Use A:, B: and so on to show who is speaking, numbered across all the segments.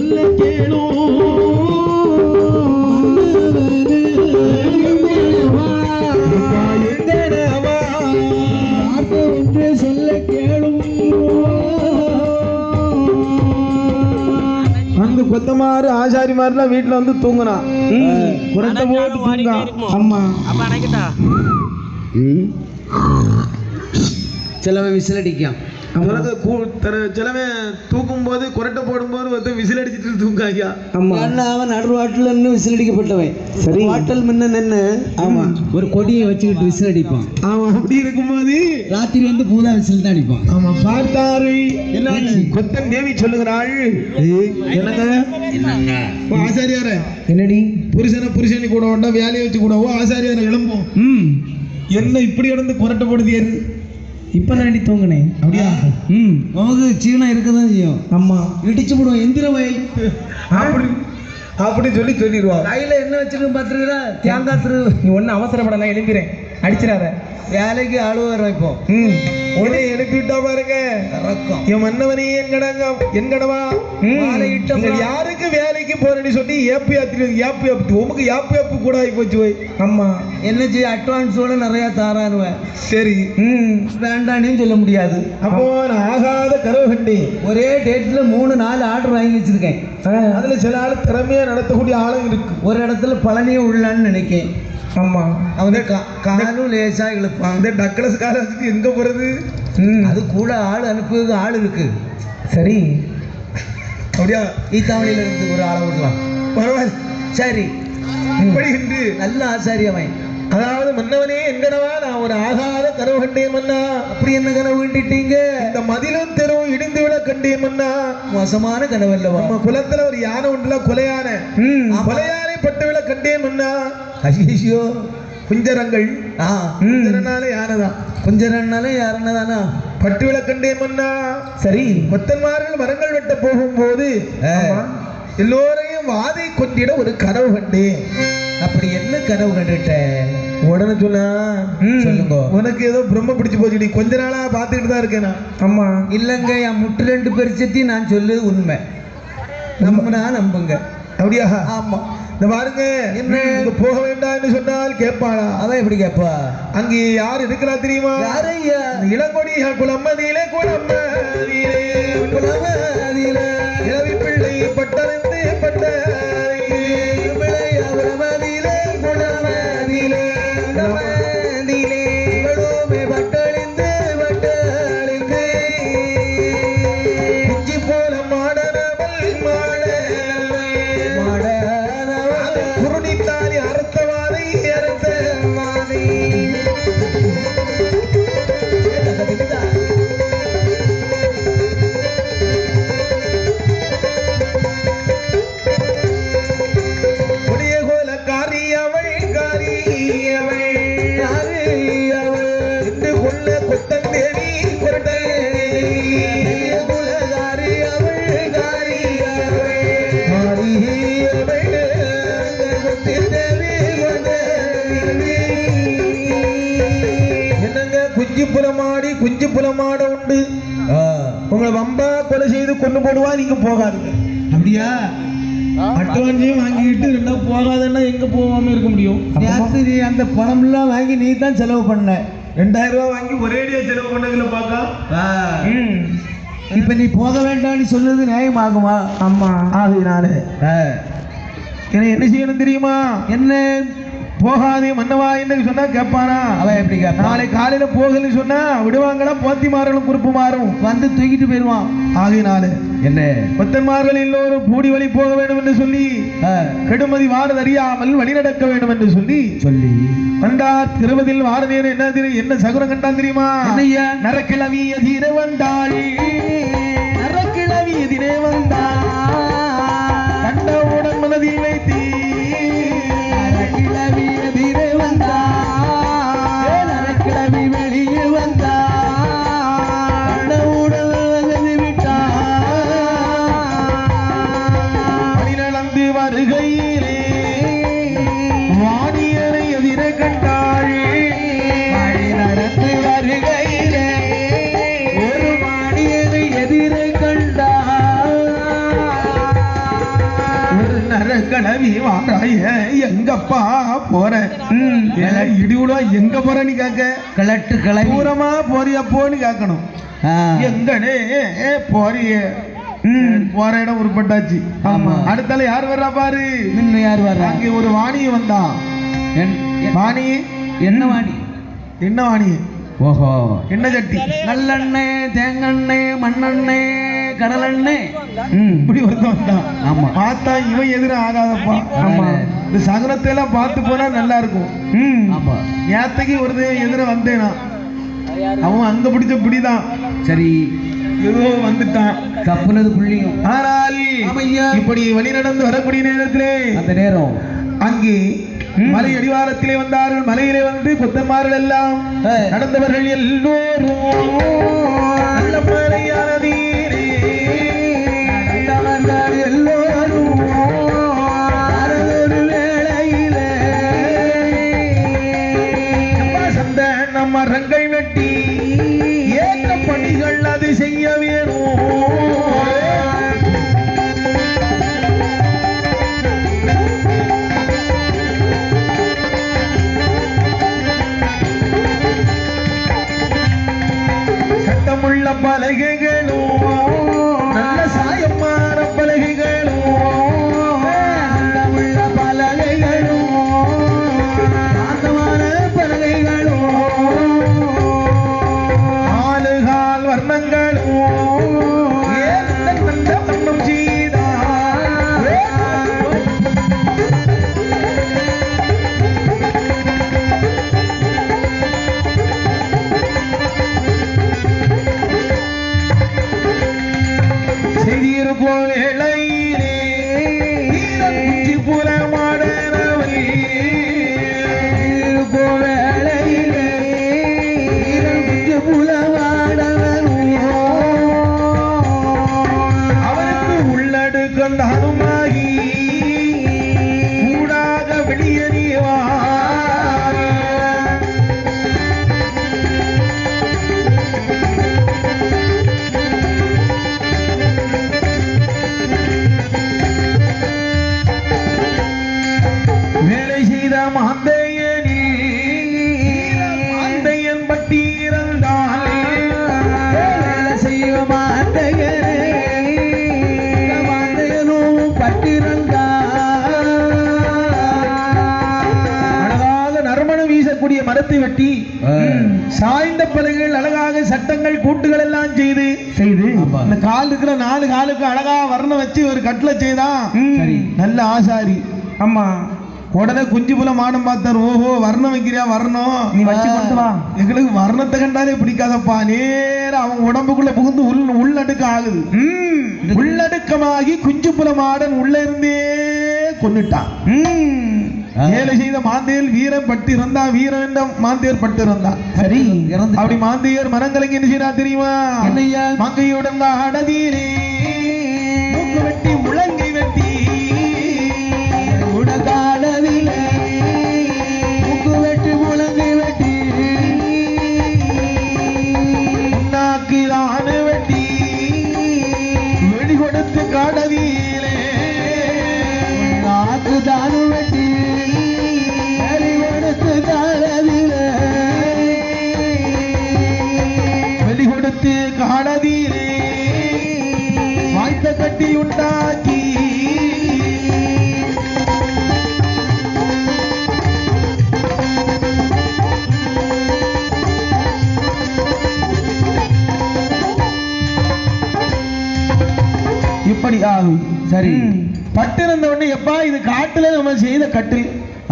A: சொல்ல கேளோ ஒன்று சொல்ல கேளும். அந்த கொத்தமாறு ஆசாரிமாரெல்லாம் வீட்டுல வந்து தூங்குனா குரட்டை போட்டு தூங்க. அம்மா
B: சிலவன் விசில் அடிக்கான்.
A: சிலவன் தூக்கும் போது குரட்டை போடும்போது வந்து விசில் அடிச்சுட்டு தூங்காங்க.
B: ஆமா, அவன் நடுவாட்டில் நின்று விசில் அடிக்கப்பட்டவன். சரி, வாட்டல் முன்ன நின்று ஆமா ஒரு கொடியை வச்சுக்கிட்டு விசில் அடிப்பான்.
A: ஆமா, அப்படி இருக்கும்போது
B: ராத்திரி வந்து பூதா விசில் தான் அடிப்பான்.
A: ஆமா, பார்த்தாரு என்ன கொத்தன் தேவி சொல்லுகிறாள். என்னங்க ஆசாரியார
B: என்னடி
A: புருஷனை கூட வேண்டா வேலையை வச்சு கூடவோ ஆசாரியார எழும்போம். என்ன இப்படி இருந்து குரட்டை போடுதியாரு?
B: இப்ப நான் தூங்கினேன். அப்படியா? உனக்கு சீவனம் இருக்கதான் செய்யும். ஆமா, இடிச்சு போடுவோம் எந்திர வயல்
A: அப்படி சொல்லிடுவா.
B: கையில என்ன வச்சிருக்க பாத்துருக்கா? தேங்காய் திரு.
A: நீ ஒன்னும் அவசரப்பட, நான் எழுப்பிறேன், அடிச்சிடாத.
B: வேலைக்கு ஆளுவர இப்போ
A: உடனே எழுப்பிட்டா பாருங்க. என் மன்னவனே என்கடவா யாருக்கு வேலைக்கு போறேன்னு சொல்லி ஏப்பு கூட ஆகி போச்சு.
B: ஆமா, என்ன செய்ய அட்வான்ஸோட நிறைய தாரானுவேன்.
A: சரி,
B: வேண்டானே சொல்ல முடியாது.
A: அப்போ நான் ஆகாத கனவு கண்டேன்.
B: ஒரே டேட்ல 3-4 ஆர்டர் வாங்கி வச்சிருக்கேன்.
A: அதுல சில ஆள் திறமையா நடத்தக்கூடிய ஆளுங்க இருக்கு.
B: ஒரு இடத்துல பழனியே உள்ளான்னு நினைக்கேன்.
A: ஆமா,
B: அவங்க காலும் லேசா இழுப்பான்.
A: அந்த டக்ளஸ் காலேஜுக்கு எங்க போறது?
B: அது கூட ஆள் அனுப்புறதுக்கு ஆள் இருக்கு.
A: சரி, அப்படியா?
B: ஈத்தாமணியில இருந்து ஒரு ஆளை விடலாம்.
A: பரவாயில்ல.
B: சரி,
A: இப்படி என்று நல்ல
B: ஆசாரியவன்.
A: அதாவது மன்னவனே எங்கடவா நான் ஒரு ஆகாத கனவு கண்டேன் மன்னா.
B: அப்படி என்ன கனவு கண்டிட்டீங்க?
A: இந்த மதிலும் தெருவும் இடிந்து விட கண்டேன் மன்னா.
B: மோசமான கனவு அல்லவா?
A: நம்ம குலத்துல ஒரு யானை உண்டுல, கொலையானை பட்டு விட கண்டேன் மன்னா.
B: ஐயோ,
A: குஞ்சரங்கள் யானைதான்.
B: குஞ்சரனாலே யாருன்னதானா
A: பட்டு விட கண்டேன் மன்னா.
B: சரி,
A: கொத்தன்மார்கள் மரங்கள் வெட்ட போகும்போது எல்லோரையும் வாதை கொண்டிட ஒரு கனவு கண்டேன்.
B: அப்படி என்ன கனவு கண்டுட்ட?
A: உடனே சொன்னா
B: சொல்லுங்க.
A: உனக்கு ஏதோ பிரம்ம பிடிச்சு போச்சு, நீ கொஞ்ச நாளா பாத்துக்கிட்டு தான் இருக்கேனா?
B: ஆமா, இல்லங்க, என் முட்டு 2 பரிசத்தையும் நான் சொல்லுது உண்மை. நம்புங்க.
A: அப்படியா?
B: ஆமா.
A: இந்த பாருங்க, என்ன போக வேண்டாம்னு சொன்னால் கேட்பாளா?
B: அவன் எப்படி கேட்பா?
A: அங்கே யார் இருக்கிறா தெரியுமா?
B: யாரையா?
A: இளங்கொடி குளம்மதியிலே இளவி பிள்ளை பட்டறிந்து பட்ட குஞ்சு புலமாட உண்டு. உங்களை வம்பா கொலை செய்து கொண்டு போடுவா, நீங்க போகாதுங்க.
B: அப்படியா?
A: அட்வான்ஸையும் வாங்கிட்டு ரெண்டா போகாதுன்னா எங்க போகாம இருக்க முடியும்?
B: நீ அந்த பணம் எல்லாம் வாங்கி நீ தான் செலவு பண்ண.
A: 2000 ரூபாய் வாங்கி ஒரேடியா செலவு பண்ணதுல பாக்கா.
B: இப்ப நீ போக வேண்டாம்னு சொல்றது நியாயமாகுமா?
A: ஆமா, ஆகையினால என்ன செய்யணும் தெரியுமா?
B: என்ன?
A: போகாதே மன்னவா என்று சொன்னா கேட்பானா?
B: அவன் எப்படி கேட்பான்?
A: நாளை காலையில போகலன்னு சொன்னா விடுவாங்களா? போத்தி மாறலும் குறுப்பு மாறும்
B: வந்து தூக்கிட்டு போயிடுவான்.
A: ஆகையினால
B: என்ன
A: கொத்தன்மார்கள் எல்லோரும் கூடி வழி போக வேண்டும் என்று சொல்லி கெடுமதி வாரது அறியாமல் வழி நடக்க வேண்டும் என்று சொல்லி வந்தார். திருவதில் வாரதேர் என்ன சகுரம் கண்டான் தெரியுமா? நரக்கிழவி எதிர வந்தாள். நரக்கிழவி எதிர வந்தாள். கண்டவுடன் மனதில் வைத்தீ கிளவி வாராய எங்கப்பா போற இடிவுடா எங்க போற நீ கேட்க
B: கிளட்டு கிளவி
A: தூரமா போறியப்போன்னு கேட்கணும் எங்கனே போறிய போற இடம் உருப்பட்டாச்சு
B: ஆமா
A: அடுத்தால யார் வர்றா பாரு
B: இன்னும் யார் வர்றா
A: அங்கே ஒரு வாணிய வந்தான் வாணி
B: என்ன வாணி
A: என்ன வாணி
B: ஓஹோ
A: என்ன சட்டி
B: நல்லெண்ணெய் தேங்காய் மண்ணெண்ணெய் கடலெண்ணெய்
A: இப்படி ஒருத்தன் வந்தான்
B: ஆமா
A: பார்த்தா இவன் எதிர ஆகாதப்பா ஆமா இந்த சகனத்தை எல்லாம் பார்த்து போனா நல்லா இருக்கும்
B: ஆமா
A: நேத்தைக்கு ஒரு எதிர வந்தேனா அவன் அங்க பிடிச்ச பிடிதான்
B: சரி
A: ஏதோ வந்துட்டான்
B: தப்புனது புள்ளியும்
A: ஆனால் இப்படி வழி நடந்து வரக்கூடிய நேரத்திலே
B: அந்த நேரம்
A: அங்கே மலை அடிவாரத்திலே வந்தார்கள் மலையிலே வந்து கொத்தன்மார்கள் எல்லாம் நடந்தவர்கள் எல்லோரும் நல்ல மலையானதீரே எல்லோரும் வேளையிலே சந்த நம்ம மரங்கள் வெட்டி ஏற்ற பணிகள் அது செய்ய வேணும் சட்டமுள்ள பலகைகளும் நல்ல சாயமான பலகைகளும் சட்டமுள்ள பலகைகளும் சாந்தமான பலகைகளும் ஆளுகால் வர்ணங்களும் வண்ணம் செய்திருப்போம் இளையிலே குச்சி புறமாடனவை வேளையிலே குச்சி புலமாடனோ அவருக்கு உள்ளடுக்கந்தானுமாகி கூடாக வெளியறிவா வேலை செய்த மாந்தையன் பட்டி இருந்தால் வேலை செய்ய மாந்தையனும் பட்டிருந்தால் அழகாக நறுமணம் வீசக்கூடிய மரத்தை வெட்டி சாய்ந்த பலகைகள் அழகாக சட்டங்கள் கூட்டுகள் எல்லாம் செய்து இந்த கால் இருக்கிற 4 காலுக்கு அழகா வர்ணம் வச்சு ஒரு கட்டில செய்தான் நல்ல ஆசாரி ஆமா உடனே குஞ்சு புல மாடம் பார்த்தார் ஓஹோ வர்ணம் வைக்கிறியா வர்ணம் நீ வச்சு கொண்டு வா எங்களுக்கு வர்ணத்தை கண்டாலே பிடிக்காதப்பா நேரம் அவன் உடம்புக்குள்ள புகுந்து உள்ளடுக்க ஆகுது உள்ளடுக்கமாகி குஞ்சு புல மாடன் உள்ள இருந்தே கொன்னுட்டான் வேலை செய்த மாந்தையர் வீரம் பட்டு இருந்தா வீரம் என்ற மாந்தையர் பட்டு இருந்தான் சரி அப்படி மாந்தையர் மரங்கலங்கி என்ன செய்யறா தெரியுமா மங்கையுடன் அடதீரே மூக்கு வெட்டி முழங்கை வெட்டி உடகாடவிலே மூக்கு வெட்டி முழங்கை வெட்டி நாக்கு தானு வெட்டி வெடி கொடுத்து காடவிலே நாக்கு தானு வெட்டி வெடி கொடுத்து காடவிலே வெடி கொடுத்து காடவிலே வாய்த்த கட்டி உண்டாக்கி இப்படி ஆகும் சரி பட்டு இருந்த உடனே எப்பா இது காட்டுல நம்ம செய்த கட்டில்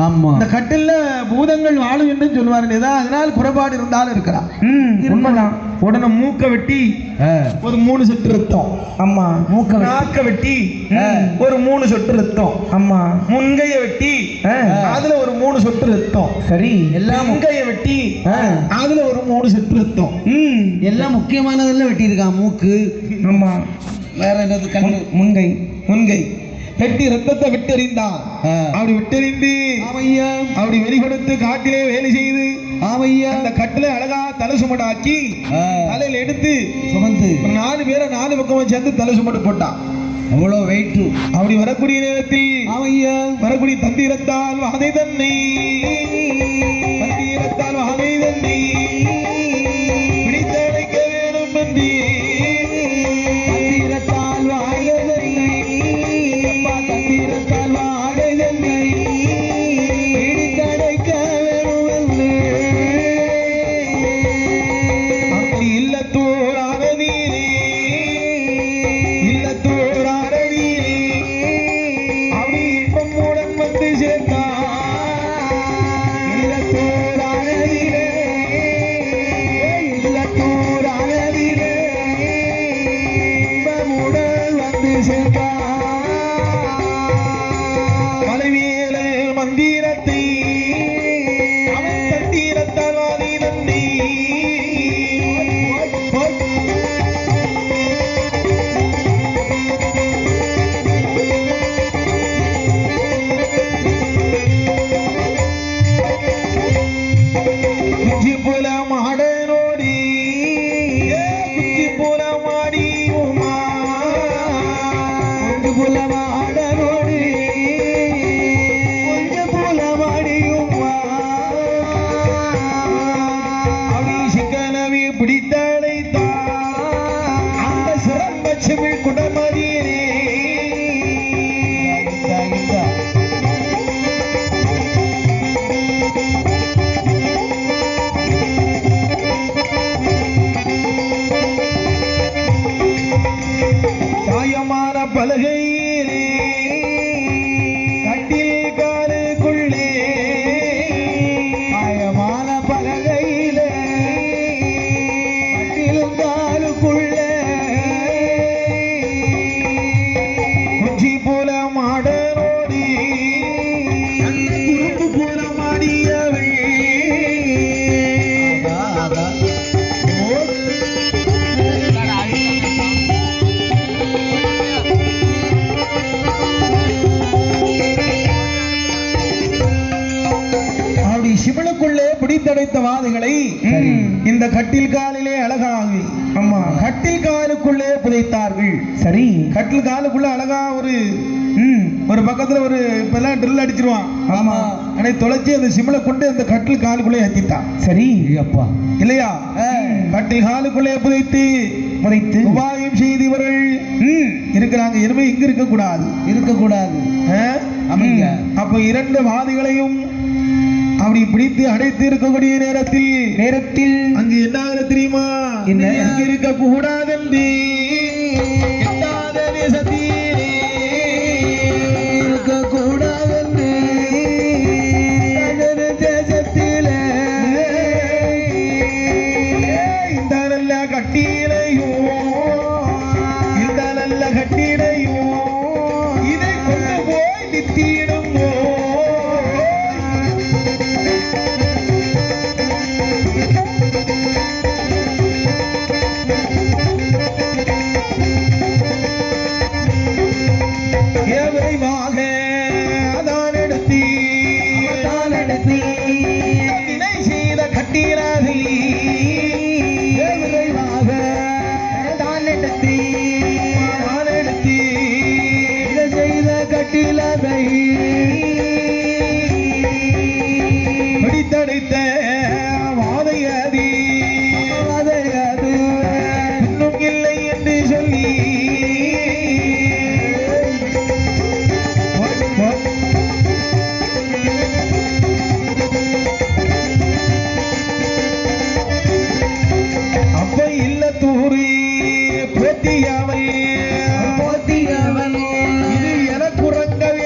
A: ஆமா இந்த கட்டில்ல பூதங்கள் வாழும் என்று சொல்லுவாரு அதனால் குறைபாடு இருந்தாலும் இருக்கிறான் உண்மைதான் உடனே மூக்க வெட்டி ஒரு 3 சொட்டு ரத்தம் ஆமா நாக்க வெட்டி ஒரு 3 சொட்டு ரத்தம் ஆமா முன்கைய வெட்டி அதுல ஒரு 3 சொட்டு ரத்தம் சரி எல்லாம் முன்கைய வெட்டி அதுல ஒரு 3 சொட்டு ரத்தம்
B: எல்லாம் முக்கியமானதெல்லாம் வெட்டி இருக்கான் மூக்கு
A: ஆமா
B: வேற என்னது கண்ணு
A: முன்கை வெட்டி ரத்தத்தை விட்டெறிந்தான் அப்படி விட்டெறிந்து அப்படி வெறி கொடுத்து காட்டிலே வேலை செய்து அந்த கட்டில அழகா தலை சுமடாக்கி தலையில எடுத்து சுமந்து 4 பேரை 4 பக்கமும் சேர்ந்து தலை சுமட்டு போட்டான்
B: அவ்வளோ வெயிட்.
A: அப்படி வரக்கூடிய நேரத்தில்
B: ஐயா
A: வரக்கூடிய தந்திரத்தால் வாதை தன்னை தந்திரத்தால் வாதை தன்னை பிடித்தடைக்க வேணும் என்று
B: தந்திரத்தால் வாழதனை தந்திரத்தால் வாழதனை பிடித்தடைக்க வேணும் என்று
A: அப்படி இல்லத்தோர் ஆனதிலே இல்லத்தோர் ஆனதிலே அப்படி இன்பமுடன் வந்து சேர்ந்தார்.
B: இல்லத்தோர் ஆனதிலே இல்லத்தோர் ஆனதிலே இன்பமுடன் வந்து சேர்ந்தார்.
A: மலைவேல மந்திரத்தை அவன் தந்திரத்தால் வாதை தன்னை குஞ்சி போல மாடனோடி குஞ்சி போல மாடி உமா
B: கொஞ்ச புலமாடனோடு கொஞ்ச புலமாடியும்
A: அப்படி சிக்கனவி பிடித்தடைத்தார் அந்த சிறம்பட்சமிழ் குடமதியிலே சாயமான பலகையிலே கட்டில் காலுக்குள்ளே
B: மாயமான பலகையிலே கட்டிலும் காலுக்குள்ளே
A: குஞ்சி போல மாடனோடி அந்த குறும்பு போல மாடியவள் அப்படி சிவனுக்குள்ளே பிடித்தடைத்த வாதைகளை இந்த கட்டில் காலிலே அழகாகி ஆமா கட்டில் காலுக்குள்ளே புதைத்தார்கள்.
B: சரி
A: கட்டில் காலுக்குள்ள அழகா ஒரு பக்கத்துல ஒரு இப்பெல்லாம் ட்ரில் அடிச்சிருவான்.
B: ஆமா
A: அதை தொலைச்சி அந்த சிமிலை கொண்டு அந்த கட்டில் காலுக்குள்ளே ஏத்திட்டான்.
B: சரி அப்பா
A: இல்லையா? கட்டில் காலுக்குள்ளே புதைத்து
B: புதைத்து
A: உபாயம் செய்து இவர்கள் இருக்கிறாங்க. இனிமே இங்க இருக்கக்கூடாது
B: இருக்கக்கூடாது.
A: அமைங்க. அப்ப இரண்டு வாதிகளையும் அப்படி பிடித்து அடைத்து இருக்கக்கூடிய நேரத்தில் அங்கு என்ன ஆகுது தெரியுமா?
B: என்ன?
A: இங்க இருக்க கூடாதென்று எட்டாத தேசத்திலே
B: இருக்கக்கூடாது தேசத்திலே
A: இந்த நல்ல கட்டிலையும் இந்த நல்ல கட்டிலையும் இதை கொண்டு போய் நித்திடுமோ. விரைவாக அதான் எடுத்து வினை செய்த கட்டிலாகி
B: விரைவாக தான் எடுத்து இதை செய்த கட்டிலதை
A: பிடித்தடைத்த வாதையதி
B: அது
A: இன்னும் இல்லை என்று சொல்லி அப்ப இல்ல தூரி போத்தியாமல்
B: போத்தியவன்
A: இது எனக்கு உறங்கவே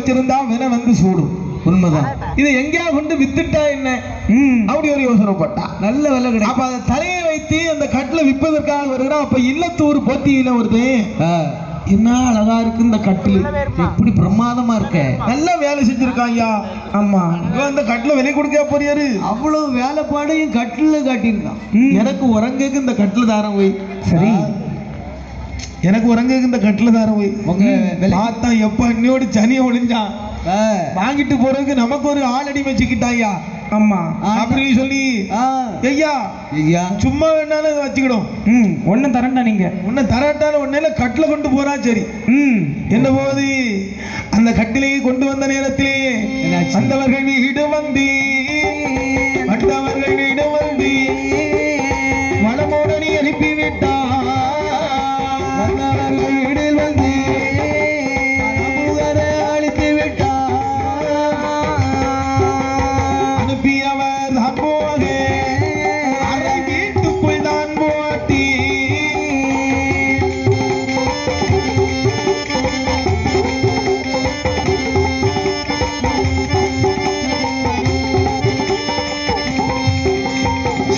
A: வச்சிருந்தா வினை வந்து சூடும். உண்மைதான். இதை எங்கேயா கொண்டு வித்துட்டா என்ன? அப்படி ஒரு யோசனை பட்டா நல்ல விலை கிடைக்கும். அப்ப அதை தலையை வைத்து அந்த கட்டில விற்பதற்காக வருகிறான். அப்ப இல்லத்தூர் போத்தியில வருது. என்ன அழகா இருக்கு இந்த கட்டில், எப்படி பிரமாதமா இருக்க, நல்லா வேலை செஞ்சிருக்காங்க. ஆமா, அந்த கட்டில விலை கொடுக்க போறியாரு. அவ்வளவு வேலைப்பாடையும் கட்டில காட்டியிருக்கான். எனக்கு உறங்குக்கு இந்த கட்டில தாரம் போய். சரி, எனக்கு உறங்குக்கு இந்த கட்டில தாரம் போய். உங்க பார்த்தா எப்ப இன்னோடு சனியை ஒளிஞ்சான் வாங்கிட்டு போறதுக்கு நமக்கு ஒரு ஆள் அடி வச்சுக்கிட்டாயா. ஆமா, அப்படி சொல்லி ஐயா ஐயா சும்மா வேணாலும் வச்சுக்கிடும். ஒன்னும் தரண்டா, நீங்க ஒன்னும் தரட்டாலும் ஒன்னும் கட்டில கொண்டு போறா. சரி, என்ன போது அந்த கட்டிலேயே கொண்டு வந்த நேரத்திலே வந்தவர்கள் வீடு வந்து மற்றவர்கள் வீடு வந்து மனமோடனி அனுப்பிவிட்டா. வந்தவர்கள் வீடில் வந்து அழித்து விட்டா. அனுப்பியவர் போக அரை வீட்டுக்குள் தான் போட்டி.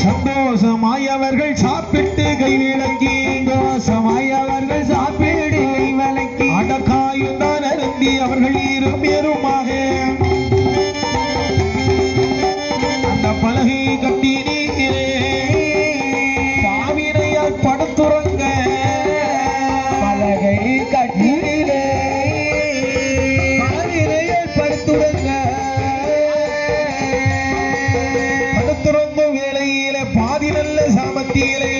A: சந்தோஷமாயவர்கள் சாப்பிட்டு கை விளக்கி, தோஷமாயவர்கள் சாப்பிடு கை விளக்கி, அடக்காயும் தான் அருந்தி அவர்கள் இருபேருமாக அந்த பலகை கட்டி நீரே பாவினையால் படுத்துறங்க. பலகை கட்டி நீரே பாவினையால் படுத்துறங்க. படுத்துறங்க வேளையில பாதி நல்ல சாமத்தியிலே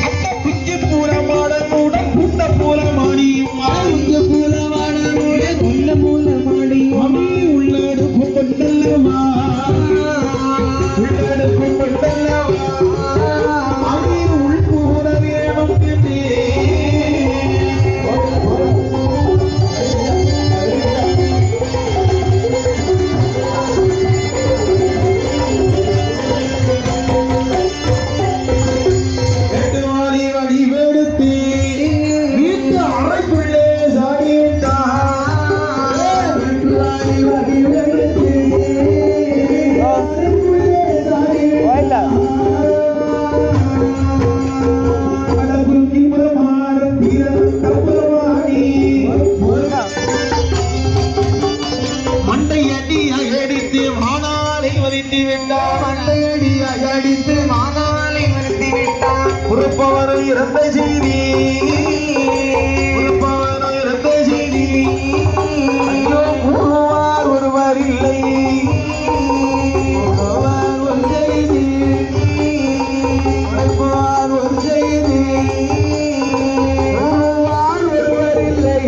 A: அந்த குஞ்சு பூரமாடனுடன் குண்ட பூரமாடியும் குஞ்சு பூரமாடனுடன் குண்ட பூரமாடியும் உள்ளடுக்கும் கொண்டல்லவா, உள்ளடுக்கும் கொண்டல்லவா, அவன் உள்பூர வேணும் என்று வடிவெடுத்து வீட்டு அறைக்குள்ளே சாடிவிட்டார். மண்டையடி அடித்து மானாலை வதைத்து விட்டார். மண்டையடி அடித்து மானாலை வதைத்து விட்டார். உறுப்பவரும் இறந்த செய்தி, உறுப்பவரும் இறந்த செய்தி. ஐயோ, கூறுவார் ஒருவர் இல்லை, கூறுவார் ஒரு செய்தி, உழைப்பார் ஒரு செய்தி, கூறுவார் ஒருவர் இல்லை.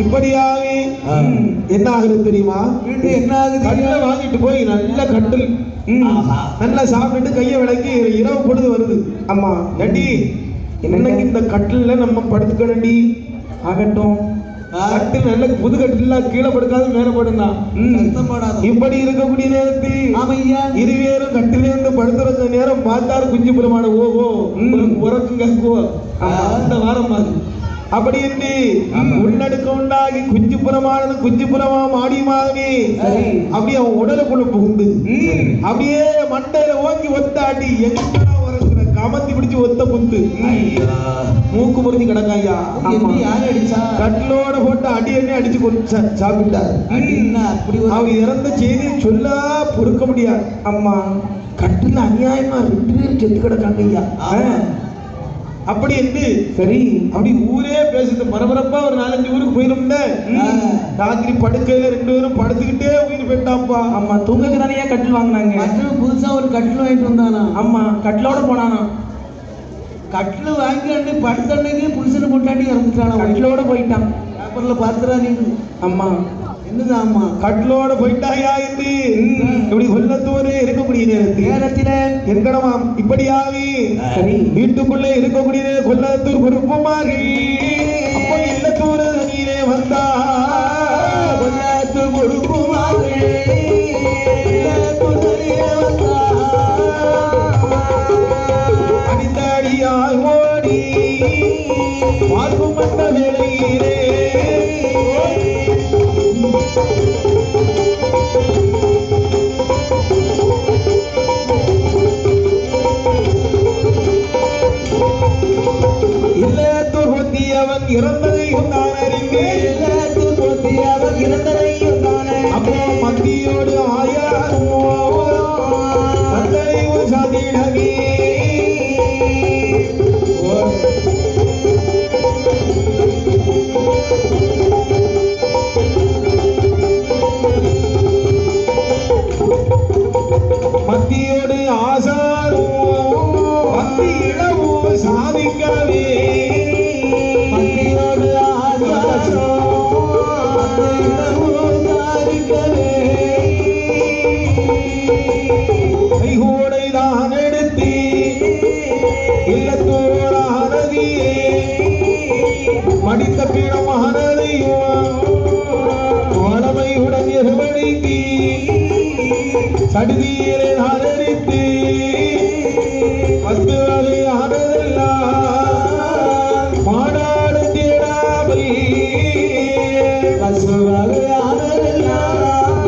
A: இப்படியாக என்ன ஆகுது தெரியுமா? என்ன ஆகுது? கட்டில வாங்கிட்டு போய் நல்ல கட்டில் நல்லா சாப்பிட்டுட்டு கையை விளக்கி இரவு பொழுது வருது. அம்மா ஏண்டி இன்னைக்கு இந்த கட்டில நம்ம படுத்துக்கணும்டி. ஆகட்டும், கட்டில் நல்ல புது கட்டில கீழே படுக்காது மேல படுந்தா. இப்படி இருக்கக்கூடிய நேரத்தில் இருவேரும் கட்டிலிருந்து படுத்துற நேரம் பார்த்தாரு குஞ்சு புறமான. ஓஹோ, உறக்குங்க அந்த வாரம் மாதிரி அப்படி என்று உன்னடுக்க உண்டாகி குஞ்சு புறமானது குஞ்சு புறமா மாடி மாதிரி அப்படியே அவன் உடலுக்குள்ள புகுந்து அப்படியே மண்டையில ஓங்கி ஒத்தாடி எங்க கமத்தி பிடிச்சு ஒத்த குத்து மூக்கு முறிஞ்சு கிடக்காயா. கட்டிலோட போட்டு அடி எண்ணி அடிச்சு கொண்டு சாப்பிட்டார். அவன் இறந்த செய்தி சொல்ல பொறுக்க முடியாது. அம்மா கட்டில அநியாயமா 2 பேர் செத்து கிடக்காங்க ஐயா. அப்படி என்று சரி அப்படி ஊரே பேசுது பரபரப்பா. ஒரு 4-5 ஊருக்கு போயிருந்த ராத்திரி படுக்கையில 2 பேரும் படுத்துக்கிட்டே உயிர் போயிட்டாப்பா. அம்மா தூங்கக்கு தானே கட்டில் வாங்கினாங்க. புதுசா ஒரு கட்டில் வாங்கிட்டு வந்தானா. அம்மா கட்டிலோட போனானா. கட்டில் வாங்கி படுத்த அன்னைக்கு புருஷனை போட்டாண்டி இறந்துட்டானா. கட்டிலோட போயிட்டான். பேப்பர்ல பாத்துறா நீ. அம்மா என்னது? அம்மா கட்டிலோட போயிட்டாயா என்று இப்படி கொல்லத்தூரே இருக்கக்கூடிய நேரத்தில் எங்கடமாம் இப்படியாவி வீட்டுக்குள்ளே இருக்கக்கூடிய கொல்லத்தூர் பொறுப்புமாறி அப்போ இல்லத்தூர் நீரே வந்தா. கொல்லத்தூர் பொறுப்புமாறி அடித்தாடியாய் ஓடி பார்க்கும் அந்த வேளையிலே இல்லத்தூர் பொத்தியவன் இறந்ததையும் நான் அறிந்தேன். இல்லத்தூர் பொத்தியவன் இறந்ததையும் நான் அறிந்தேன். அப்போ மத்தியோடு ஆயாரோ தந்தையும் சாதிடவே மத்தியோடு ஆசாரோ மத்தி இளவோ சாதிக்கவே மத்தியோடு ஆசாரோ மத்தி இளவோ சாதிக்கவே கைகூடை தான் எடுத்து இல்லத்தோர் ஆனதியே மடித்த பீடமானதையும் ஆழமையுடன் எருவடித்து சடுதியிலே ஆதரித்து பத்து வகை ஆனதெல்லாம் மாநாடு தேடாமல் பசு வகை ஆனதெல்லாம்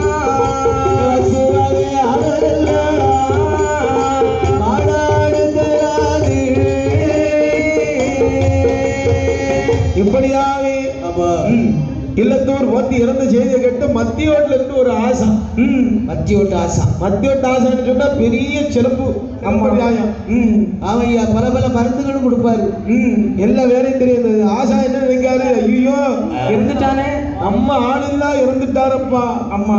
A: பசு வகை ஆனதெல்லாம் மாநாடு தேடாது. இப்படியாவே இல்லத்தூர் வந்து இறந்த செய்தியை கேட்டு மத்தியோட்ல இருந்து ஒரு ஆசை. மத்தியோட்டு ஆசான்னு சொன்னா பெரிய சிறப்பு.
B: ஆமையா பல பல மருந்துகளும் கொடுப்பாரு.
A: எல்லா வேலையும் தெரியாது. ஆசா என்ன நினைக்காரு, ஐயோ
B: இருந்துட்டானே
A: நம்ம ஆளுல்லா இறந்துட்டாரப்பா.
B: அம்மா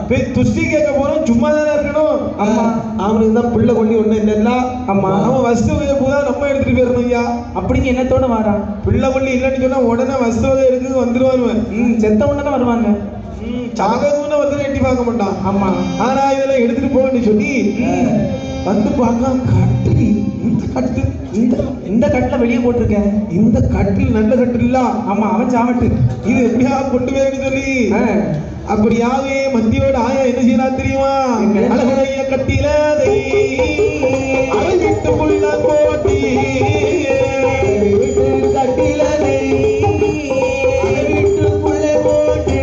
A: போய் துஷ்டி கேட்க போறோம், சும்மா தானே இருக்கணும்.
B: அம்மா
A: அவனுக்கு தான் பிள்ளை கொண்டு ஒண்ணு இல்லைல்ல.
B: அம்மா
A: அவன் வஸ்து வகை பூரா நம்ம எடுத்துட்டு போயிடணும் ஐயா.
B: அப்படிங்க என்னத்தோட வாரான்.
A: பிள்ளை கொண்டு இல்லைன்னு சொன்னா உடனே வஸ்து வகை எடுத்து வந்துருவானுவன்.
B: செத்த உடனே வருவாங்க.
A: சாகதுன்னு வந்து எட்டி பார்க்க மாட்டான்.
B: ஆமா
A: ஆனா இதெல்லாம் எடுத்துட்டு போகணும்னு சொல்லி வந்து பார்க்கலாம். கட்டில்
B: இந்த கட்டில வெளியே போட்டிருக்கேன்.
A: இந்த கட்டில் நல்ல கட்டில் இல்ல.
B: ஆமா அவன் சாவட்டு.
A: இது எப்படியா கொண்டு போயிருந்து சொல்லி அப்படியாவே மத்தியோட ஆயா என்ன செய்யறா தெரியுமா? அழகுடைய கட்டில அழகிட்டு புள்ள போட்டி கட்டில அழகிட்டு புள்ள போட்டி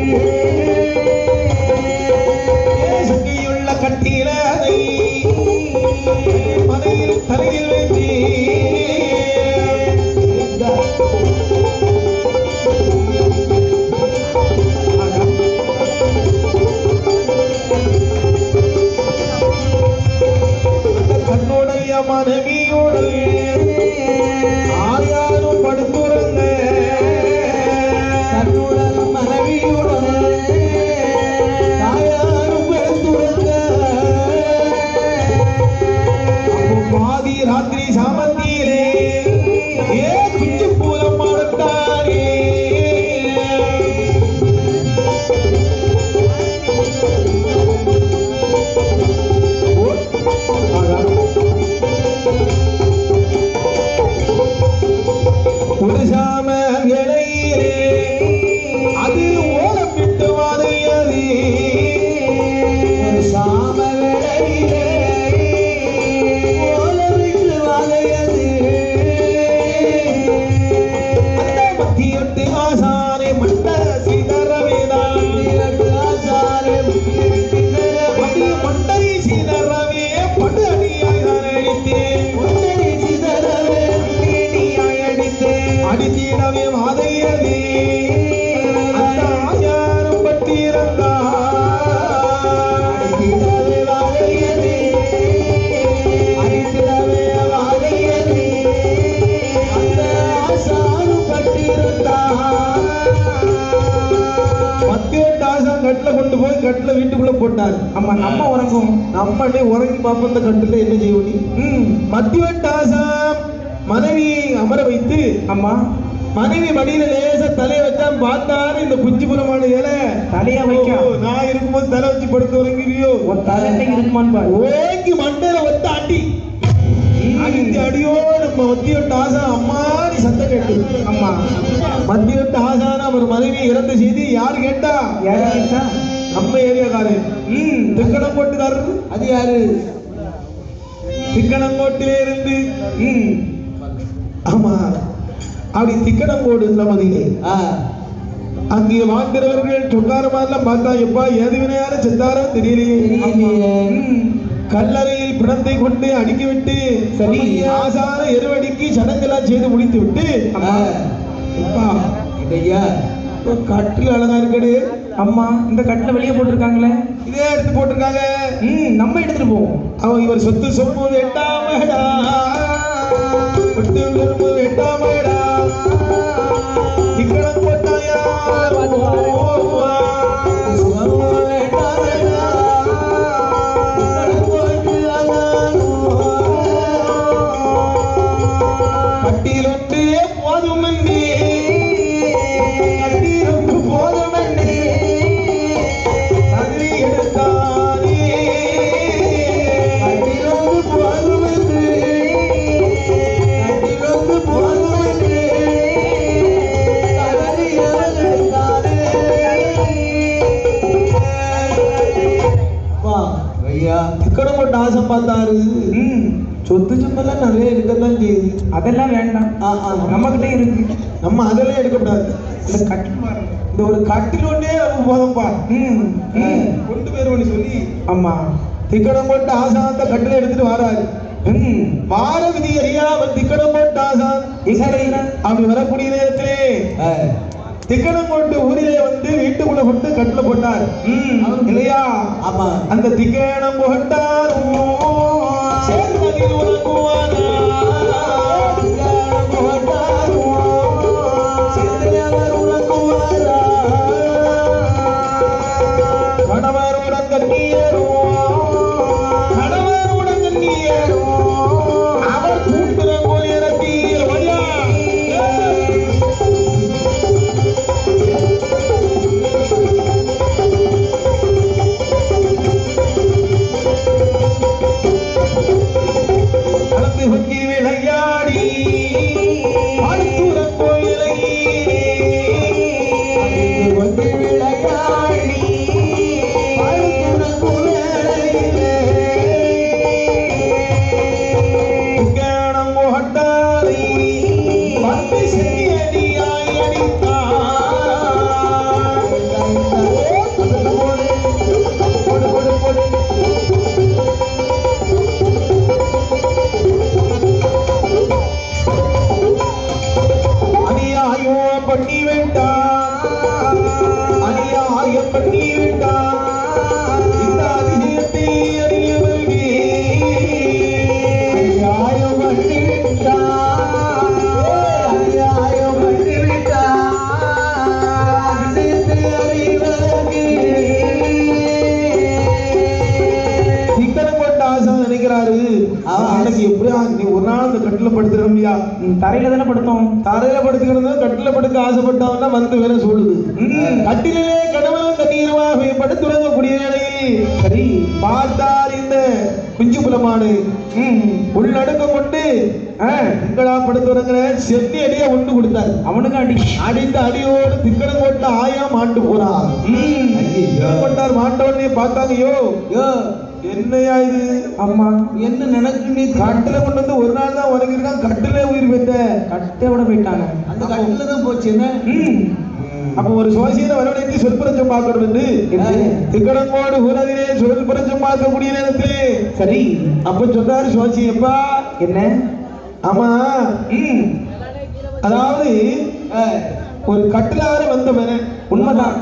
A: சுங்கியுள்ள கட்டில மனையில் தலையில் வைத்து தன்னுடைய மனைவியோடு ஆயாரும் படுத்துறங்க. தன்னுடைய மனைவியோடு ஆயாரும் படுத்துறங்க. பாதி ராத்திரி சாமந்தியிலே ஏ குஞ்சு பூலம் மாடத்தாரே ஒரு சாம இலையிலே அது ஓலம் விட்டு வாதையது. ஒரு சாம இலையிலே ஓலம் விட்டு வாதையது. அந்த மத்தியொட்டு ஆசாரே மண்ட சீதரவேதான் ஆசாரே மண்டை சீதரவே படு அடியாய் அடித்தேன். மண்டை சீதரவே அடித்தீனவே மாதையதே அந்த ஆயாரம் பட்டிருந்தா அடித்தீனவே வாதையதே அடித்தீனவே வாதையதே அந்த ஆசாரம் பட்டிருந்தா. மத்தியோட்டு ஆசாரம் கட்டில கொண்டு போய் கட்டில வீட்டுக்குள்ள போட்டார்.
B: அம்மா நம்ம உறங்கும்.
A: நம்மளே உறங்கி பார்ப்போம் இந்த கட்டில என்ன செய்வோம். மத்தியோட்டு ஆசாரம் மனைவியை அமர வைத்து
B: அம்மா
A: மனைவி மடியில லேச தலையை வச்சான். பார்த்தாரு இந்த குஞ்சுபுரமான இலை
B: தலைய வைக்க.
A: நான் இருக்கும்போது தலை வச்சு படுத்து உறங்கிறியோ
B: தலை இருக்குமான்னு பாரு.
A: ஓங்கி மண்டையில ஒத்த அடி அடித்து அடியோ நம்ம மத்தியோட்டு ஆசா அம்மாடி சத்தம் கேட்டு.
B: அம்மா
A: மத்தியோட்டு ஆசான அவர் மனைவி இறந்த செய்தி யாரு கேட்டா?
B: யாரு கேட்டா?
A: நம்ம ஏரியாக்காரு. திக்கணங்கோட்டுக்காரரு.
B: அது யாரு?
A: திக்கணங்கோட்டிலே இருந்து ஆமா அப்படி திக்கணங்கோடு நமதிலே அங்கே வாழ்ந்தவர்கள் சொன்னாரமாரெல்லாம் பார்த்தா எப்பா ஏது வினையார செத்தாரோ தெரியலையே. கல்லறையில் பிணத்தை கொண்டு அடிக்கிவிட்டு சரி ஆசார எருவடிக்கு சடங்கெல்லாம் செய்து முடித்து விட்டு கட்டில் அழகா இருக்கடு.
B: அம்மா இந்த கட்டில வெளியே போட்டிருக்காங்களே,
A: இதே எடுத்து போட்டிருக்காங்க.
B: நம்ம எடுத்துட்டு போவோம்.
A: அவன் இவர் சொத்து சொம்பு வேண்டாமடா, வேண்டாமடா, இக்கடம் போட்டாயா கட்டிலொன்றே போதும் கட்டிலொன்று போதும் கதிரி எடுத்தானே கட்டிலொன்று போதும் கட்டிலொன்று போதும் கதிரி எடுத்தானே. ஐயா திக்கடம் போட்டு ஆசை பார்த்தாரு. சொத்து சொம்பெல்லாம் நிறைய இருக்கத்தான் செய்யுது.
B: அதெல்லாம் வேண்டாம், நம்ம கிட்டே இருக்கு.
A: நம்ம அதெல்லாம் எடுக்கக்கூடாது. இந்த கட்டில் இந்த ஒரு கட்டில் ஒன்றே நம்ம போதும்பா கொண்டு போயிருவோம்னு சொல்லி
B: அம்மா
A: திக்கடம் போட்டு ஆசாந்த கட்டில எடுத்துட்டு வராரு. வார விதி அறியாமல் திக்கடம் போட்டு ஆசான் அப்படி வரக்கூடிய நேரத்திலே திக்கடம் கொண்டு ஊரிலே வந்து வீட்டுக்குள்ள கொண்டு கட்டில போட்டார் இல்லையா? ஆமா. அந்த திக்கணம் போட்டார் கணவருடன் கண்ணீரும் கணவருடன் கண்ணீரும் அவர் கூட்டுற கோயிலத்தில் வழியா கலந்து கொட்டி விளையாடி அடுத்துற கோயிலை கொண்டு விளையாடி அடுத்துற கோயிலே திக்கணம் போட்டாரை வந்து செடியடியாய் அடித்தார். அநியாயம் பண்ணி விட்டார், அநியாயம் பண்ணி விட்டார். இந்த அதிசயத்தை அறியவர்களே அநியாயம் பண்ணி விட்டார், அநியாயம் பண்ணி விட்டார். அதிசயத்தை அறியவர்களே திக்கணம் போட்டு ஆசை நினைக்கிறாரு. அன்னைக்கு எப்படியா நீ ஒரு நாள் அந்த கட்டில படுத்துற முடியா?
B: தரையில தானே படுத்தோம்.
A: தரையில படுத்துக்கிறது கட்டில படுக்க ஆசைப்பட்டவன்னா வந்து வேற சொல்லுது. கட்டிலே கணவனும் கண்ணீருமாக படுத்துறங்கக்கூடிய நிலையில் சரி பார்த்தார் இந்த குஞ்சு புலமாடு உள்ளடக்கம் கொண்டு உங்களா படுத்துறங்கிற சென்னி அடியா ஒன்று கொடுத்தார்.
B: அவனுக்கு அடி
A: அடித்த அடியோடு திக்கணம் போட்டு ஆயா மாண்டு போறார். போட்டார் மாண்டவனே பார்த்தாங்க. யோ என்னையா இது?
B: அம்மா என்ன நினைச்சு நீ
A: கட்டில கொண்டு வந்து ஒரு நாள் தான் உனக்கிருக்கான், கட்டில உயிர் பெற்ற
B: கட்டோட போயிட்டாங்க. அந்த கட்டில தான் போச்சு என்ன?
A: அப்ப ஒரு சுவாசியனை வரவழைத்து சொல்பரஞ்சம் பார்க்கணும் என்று திக்கணங்கோடு ஊரதிலே சொல்பரஞ்சம் பார்க்கக்கூடிய நேரத்தில்
B: சரி
A: அப்ப சொன்னாரு சுவாசி எப்பா
B: என்ன?
A: ஆமா அதாவது ஒரு கட்டிலார வந்தவன்
B: உண்மைதான்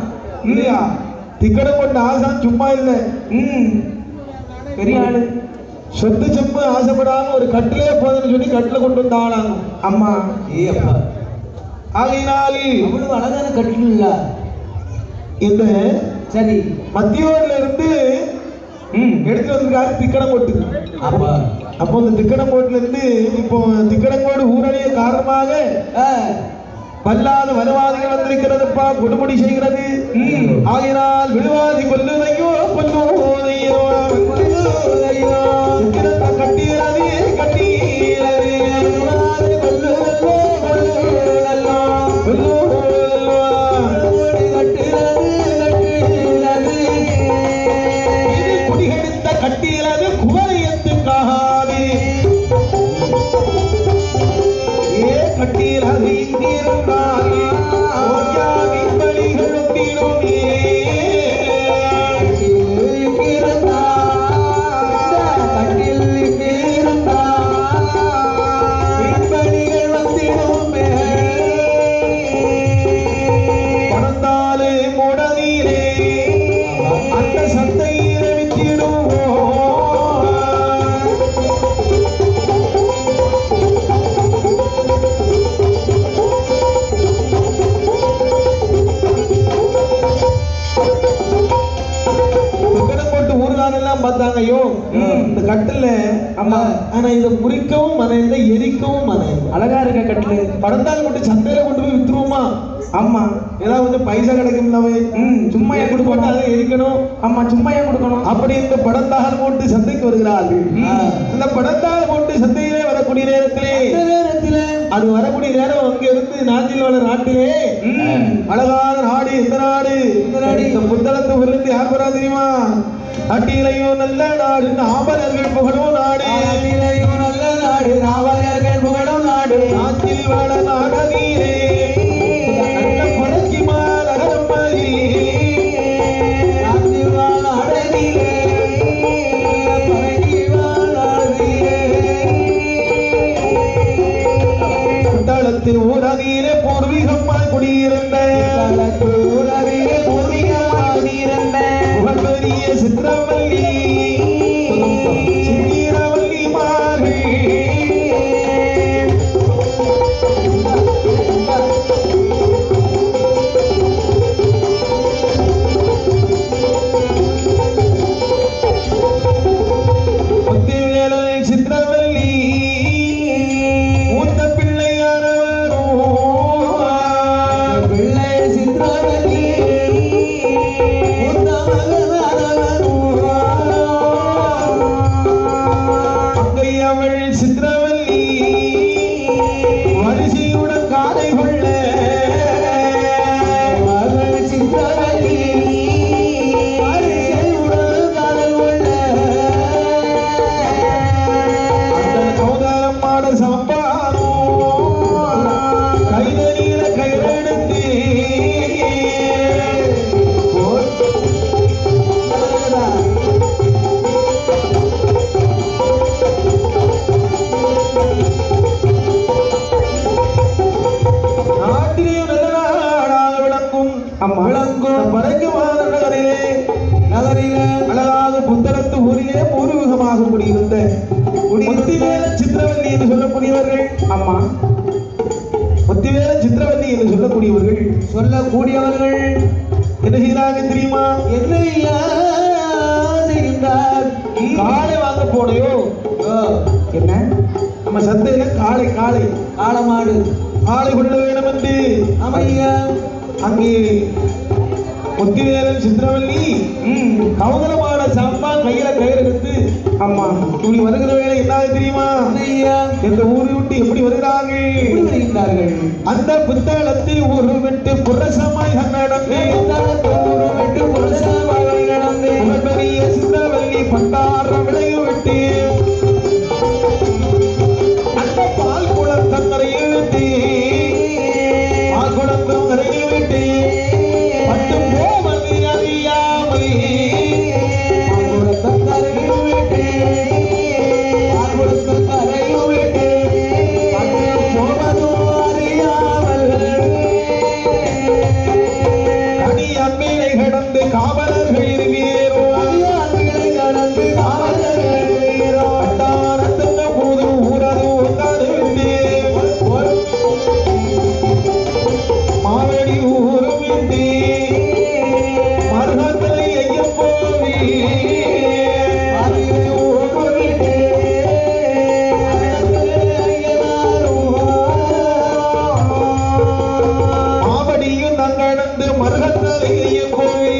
A: இல்லையா? திக்கணம் கொண்ட ஆசான் சும்மா இல்லை,
B: பெரிய ஆளு.
A: சொத்து செம்பு ஆசைப்படாம ஒரு கட்டிலே போதுன்னு சொல்லி கட்டில கொண்டு வந்து ஆளாங்க.
B: அம்மா
A: ஆகையினாலே
B: அவ்வளவு அழகான கட்டில் இல்ல
A: இந்த
B: சரி
A: மத்தியோர்ல இருந்து எடுத்து வந்திருக்காரு திக்கணங்கோட்டு. அப்போ இந்த திக்கணங்கோட்டுல இருந்து இப்போ திக்கணங்கோடு ஊரணிய காரணமாக பல்லாத வனவாதிகள் வந்திருக்கிறதுப்பா, கொடுமுடி செய்கிறது. ஆகினால் விடுவாதி கொல்லுதையோ கொல்லுதையோ கட்டீரது கட்டீரது குடிகெடுத்த கட்டீரது குவரையத்துக்காக கட்டீரது இங்கே எல்லாம் பார்த்தாங்க ஐயோ இந்த கட்டில ஆமா ஆனா இதை முறிக்கவும் மனையில எரிக்கவும் மனையில்
B: அழகா இருக்க கட்டில
A: படந்தால் கொண்டு சந்தையில கொண்டு போய் வித்துருவோமா
B: ஆமா
A: ஏதாவது கொஞ்சம் பைசா கிடைக்கும்லவே
B: சும்மா ஏன் கொடுக்கணும்
A: அதை எரிக்கணும்
B: ஆமா சும்மா ஏன் கொடுக்கணும்
A: அப்படி இந்த படத்தால் போட்டு சந்தைக்கு வருகிறார்கள் அந்த படத்தால் போட்டு சந்தையிலே வரக்கூடிய நேரத்திலே அது வரக்கூடிய நேரம் அங்க இருந்து நாட்டில் வளர் நாட்டிலே அழகான நாடு எந்த நாடு இந்த புத்தளத்தை விருந்து யார் வரா தெரியுமா நாட்டிலையும் நல்ல நாடு நாவலர்கள் புகழும் நாடு
B: நாட்டிலையும் நல்ல நாடு நாவலர்கள் புகழும் நாடு
A: நாட்டில் வள நாடகீரே நல்ல பழக்கிமா நகரம்மதி
B: நாட்டில் வாழ அழகிலே பழகி வாழ
A: புத்தளத்தில் ஊரதியிலே பூர்வீகமாய் குடியிருந்த
B: ஊரதிலே பூர்வீகமாய் குடியிருந்த
A: புகழ்பெரிய சித்திரவல்லி சித்திரவல்லி மாறி முத்திவேலை சித்திரவல்லி மூத்த பிள்ளையானவரோ
B: பிள்ளை சித்திரவல்லி மூத்த மகனானவரோ
A: அங்கை அவள் சித்திரவல்லி வரிசையுடன் காதை கொள்ள
B: மகள் சித்திரவல்லி வரிசையுடன் காதல் கொள்ள
A: அந்த கௌதாரம் மாட சம்பாரோ கைதறியில கையெடுத்து நாட்டிலேயும் நல்ல நாடாக விளங்கும் விளங்கும் பறக்குமான நகரிலே அழகாக புத்தளத்து ஊரிலே பூர்வீகமாக முடியிருந்த முத்திவேல சித்திரவல்லி என்று சொல்லக்கூடியவர்கள்
B: அம்மா
A: முத்திவேல சித்திரவல்லி என்று சொல்லக்கூடியவர்கள்
B: சொல்லக்கூடியவர்கள்
A: என்ன செய்யறாங்க தெரியுமா
B: என்ன செய்கின்றார்
A: காளை வாங்க போனையோ
B: என்ன
A: நம்ம சந்தையில காளை காளை
B: ஆழமாடு
A: காளை கொள்ள வேண்டும் என்று
B: அமையா
A: அங்கே முத்திவேலன் சித்திரவல்லி கௌதரமான சம்பா கையில கயிறு எடுத்து
B: அம்மா
A: இப்படி வருகிற வேலை என்ன தெரியுமா
B: ஐயா
A: எந்த ஊரை விட்டு எப்படி வருகிறார்கள்
B: எப்படி வருகின்றார்கள்
A: அந்த புத்தளத்தில் ஒரு விட்டு புரசமாய் நடந்து
B: விட்டு புரசமாக நடந்து
A: பெரிய சித்திரவல்லி பட்டார விளைவு விட்டு அந்த பால் குளத்தங்கரையில் விட்டு பால் குளத்தும் கரையில் விட்டு பட்டு போவது அறியாமல்
B: கரையில் விட்டு கரையில் விட்டு
A: பட்டு போவதும் அறியாமல் அடி அம்மிலை கடந்து காவலர்கள் இருவீரோ
B: கடந்து
A: அட்டாரத்தின் போது ஊரது உட்காரு விட்டு மாவடி ஊரு விட்டு மருகத்தலை ஐயம் போவி மாவடியும் தங்கடந்து மருகத்தலை ஐயம் போவி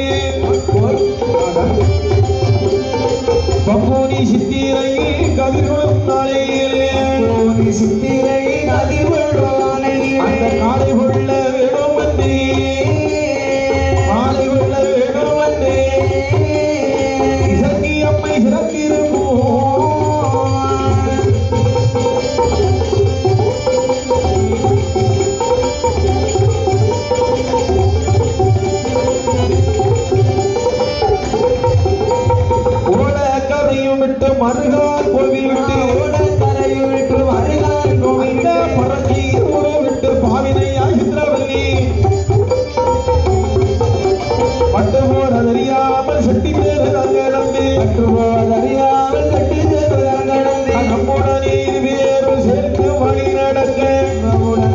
A: பப்பூனி சித்திரையில் கதிர்களும் நாளையிலே
B: சித்திரை கதிர்வழோனை
A: அந்த காலை கொள்ள வேணும் வந்தே காலை கொள்ள வேணும் வந்தே இசங்கி அம்மை சிறந்திருப்போ ஓட கரையும் விட்டு மறுகால் கோவில் விட்டு
B: கரையில் விட்டு வருகிறார்
A: அந்த பறஞ்சி ஊரை விட்டு பாவினையா சித்திரவல்லி பட்டு போர் அறியாமல் செட்டி பேரு நம்பி
B: அறியாமல் கட்டி நடந்து
A: நம்முடனே வேறு சேர்த்து வழி நடக்க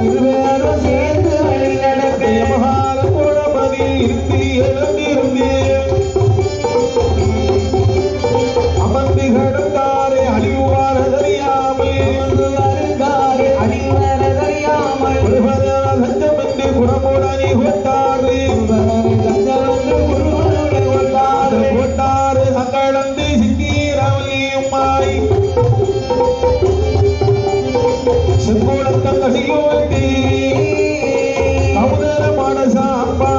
B: இருவேரும் சேர்ந்து வழி நடக்க
A: யமகால போல பதில் இருந்து எழுந்திருந்து முருகனை கொட்டாரு கொட்டாரு சங்களந்து சிங்கீரவலியுமாய் செங்கோலத்தங்க செய்யோட்டி அமுதரமான சாம்பா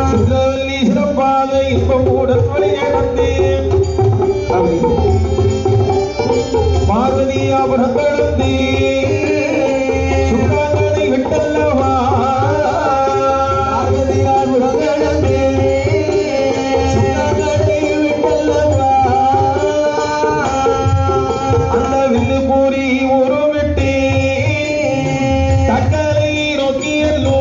A: சிங்கவல்லி சிறப்பாக இன்பமுடன் வழிநடந்து பார்வதி ஆபரணங்களந்து சுக்காங்கனை விட்டல்லவா அந்த வில்லு கூறி ஒரு விட்டு தக்கலை நோக்கியல்லோ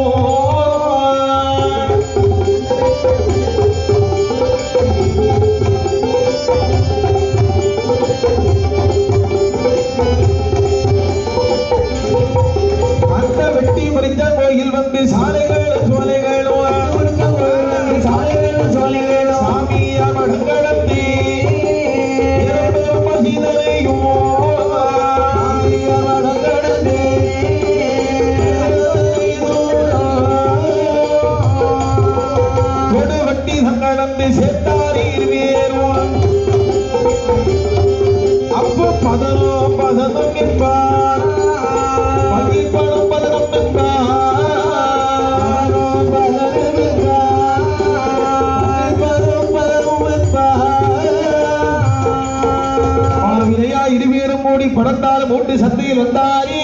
A: அந்த வெட்டி முடிந்த கோயில் வந்து சாலைகளும் சோலைகளும் சாமியா மடங்கடத்தி வட்டி சங்கடந்து சேர்த்தாரி வேறுவான் அப்போ பதனம் என்பார் பதிப்பணம் பதனம் விலையா இருவேறும் மூடி படத்தால் மூட்டு சந்தையில் வந்தாரே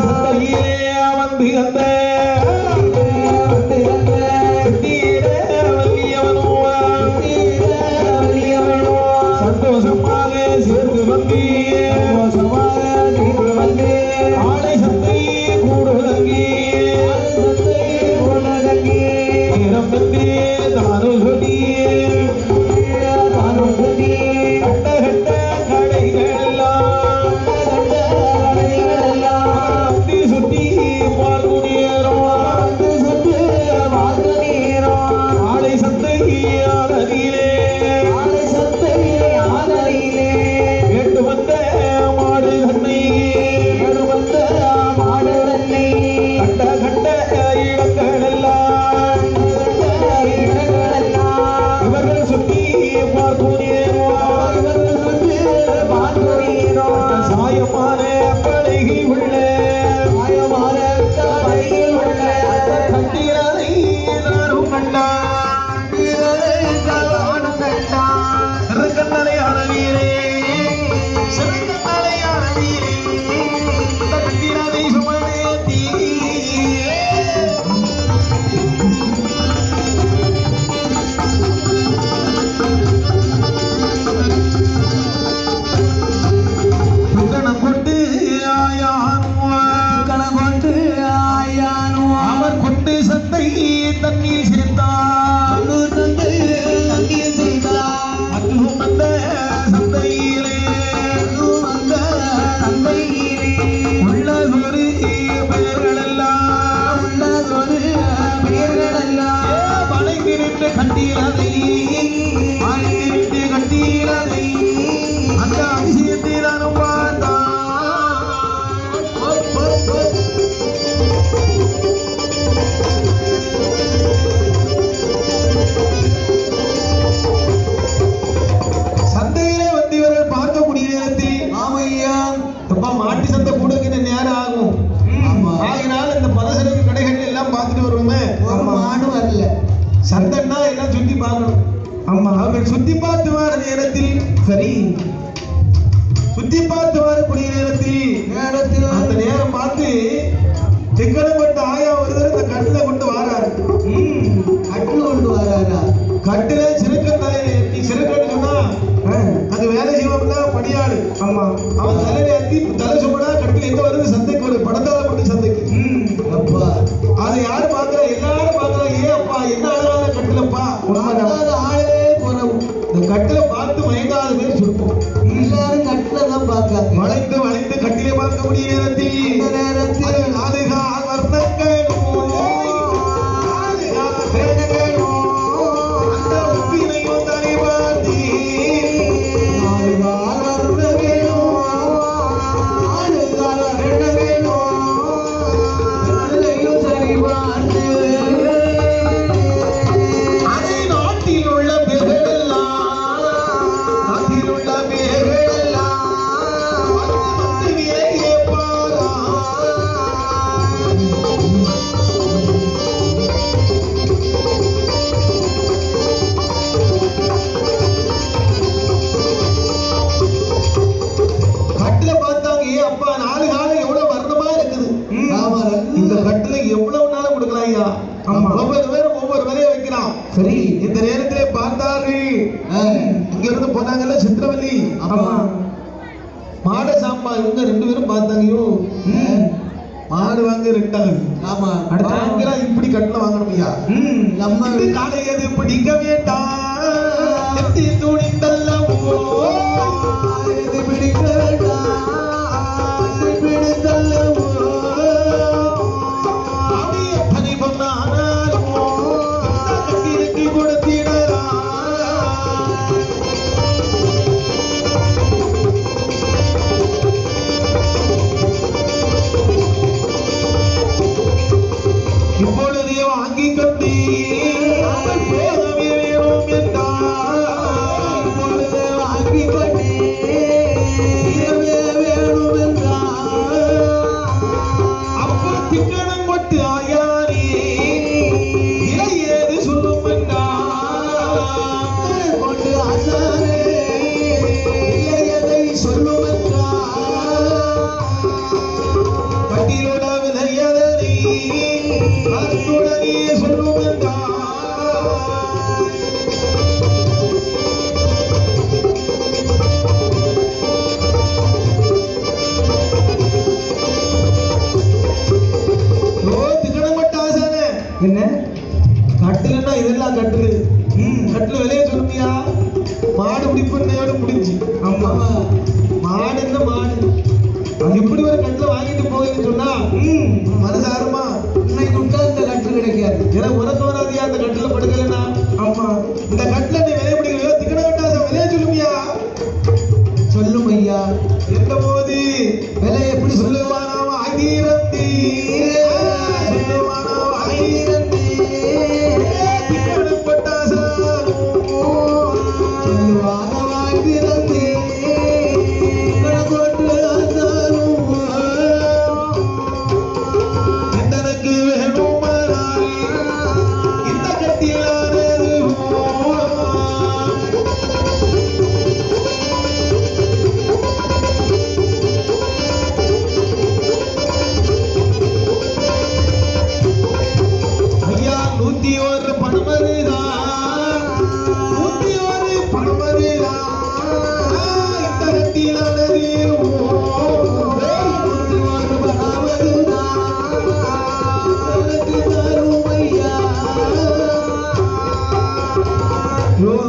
A: சந்தையிலே வந்து அந்த சந்தோஷமாக சேர்ந்து வந்து ஆடை சந்தை கூடுதங்கி நேரம் வந்து தானும் சொல்லி கட்ட கட்ட கடைகள் எல்லாம் சுத்தி பார்க்குடியேறும் ஆடை சந்தை ஆதரியிலே கேட்டு வந்த மாடு தன்னை கட்ட கட்ட இடங்கள் எல்லாம் இவர்கள் சுத்தி பார்க்குடியேறும் சாயமான பழகி உள்ள கட்டியதை நானும் கண்டான் சிறுகண்ணலையான வீரே சிறுகண்ணலையான வீரே கட்டியதை சுமதேத்தி கணம் கொண்டு ஆயானுவா அவர் கொண்டு சந்தை தண்ணீர் சேர்த்தார் அதுவும் அந்த சந்தையிலே உள்ளதொரு பெயர்களெல்லாம் வளைந்திருந்து கண்டீரதை அந்த அதிசயத்தை நானும் பார்த்தான் சந்தையிலே வந்து இவர்கள் பார்க்கக்கூடிய நேரத்தில் மாட்டு சந்தை கூடுகிற நேரம் ஆகும் ஆகினால் இந்த பலசரக்கு கடைகள் எல்லாம் பார்த்துட்டு வருவோமே சந்தைன்னா எல்லாம் சுத்தி பார்க்கணும் அவர்கள் சுத்தி பார்த்து வர நேரத்தில் சரி சுத்தி பார்த்து வரக்கூடிய நேரத்தில் அந்த நேரம் பார்த்து திங்கடப்பட்ட ஆயா ஒருவர் இந்த கட்டில கொண்டு வாராரு கட்டில சிறுக்கன்னு சொன்னா அது வேலை செய்வாங்க படியாடு அவன் தலையில ஏற்றி தலை சுமடா கட்டில எங்க வருது சந்தைக்கு ஒரு படத்தால கொண்டு சந்தைக்கு அதை யாரு பாக்குறா எல்லாரும் பாக்குறா ஏன் அப்பா என்ன அழகான கட்டிலப்பா ஆளே போறோம் இந்த கட்டில பார்த்து மயங்காத பேர் சுருப்போம் எல்லாரும் கட்டில தான் பார்க்க வளைந்து கட்டிலே பார்க்கக்கூடிய நேரத்தில் ஆதுகா வர்த்தங்களும் ஒவ்வொரு பேரும் ஒவ்வொரு வேலையை வைக்கிறான். சரி, இந்த நேரத்திலே பார்த்தார்கள். இங்க இருந்து போனாங்கல்ல சித்திரவல்லி, மாட சாம்பா, இவங்க 2 பேரும் பார்த்தாங்கயோ மாடு வாங்க 2 ஆகுது.
B: ஆமா,
A: அடுத்த இப்படி கட்டல வாங்கணும் ஐயா. நம்ம காலை எது பிடிக்க வேண்டாம், எத்தி துணிந்தல்லவோ எது பிடிக்க வேண்டாம், பிடித்தல்லவோ அப்படியே பனி பொண்ணானாலும் கட்டிருக்கு கொடுத்திடலாம். இப்பொழுதே வாங்கி கொண்டு போகவே வேணும் என்றார். இப்பொழுதே வாங்கி கொண்டு வேணும் என்றார். அப்போ திக்கணம் கொட்டு ஆயாரே இலை ஏது சொல்லும் என்றார். கொண்டு ஆசாரே இலை எதை சொல்லும் என்றார். பட்டியலோட விலையதனை அத்துடனே சொல்லும் என்றார். என்ன கட்டுலன்னா இதெல்லாம் கட்டுது. கட்டுல விலைய சொல்லுமியா, மாடு பிடிப்பு முடிஞ்சு. ஆமா, மாடு என்ன மாடு, அது எப்படி ஒரு கட்டுல வாங்கிட்டு போகுதுன்னு சொன்னா மனசாருமா இன்னைக்கு விட்டா இந்த கட்டு கிடைக்காது. ஏன்னா உனக்கு வராதியா அந்த கட்டுல படுக்கலன்னா. ஆமா, இந்த கட்டுல நீ விலைய பிடிக்கலையோ திக்கண கட்டாச விலைய சொல்லுமியா. சொல்லும் ஐயா. எந்த போது விலை எப்படி சொல்லுவானா, ஆகிரந்தி சொல்லுவானா, ஆகிரந்தி திக்கண பட்டாசா சொல்லுவானா, ஆகிரந்தி எனக்கு வேணுமானால் இந்த கட்டிலானது ஐயா 101 பணமதுதான், 101 பணமதுதான் இந்த கட்டிலானது.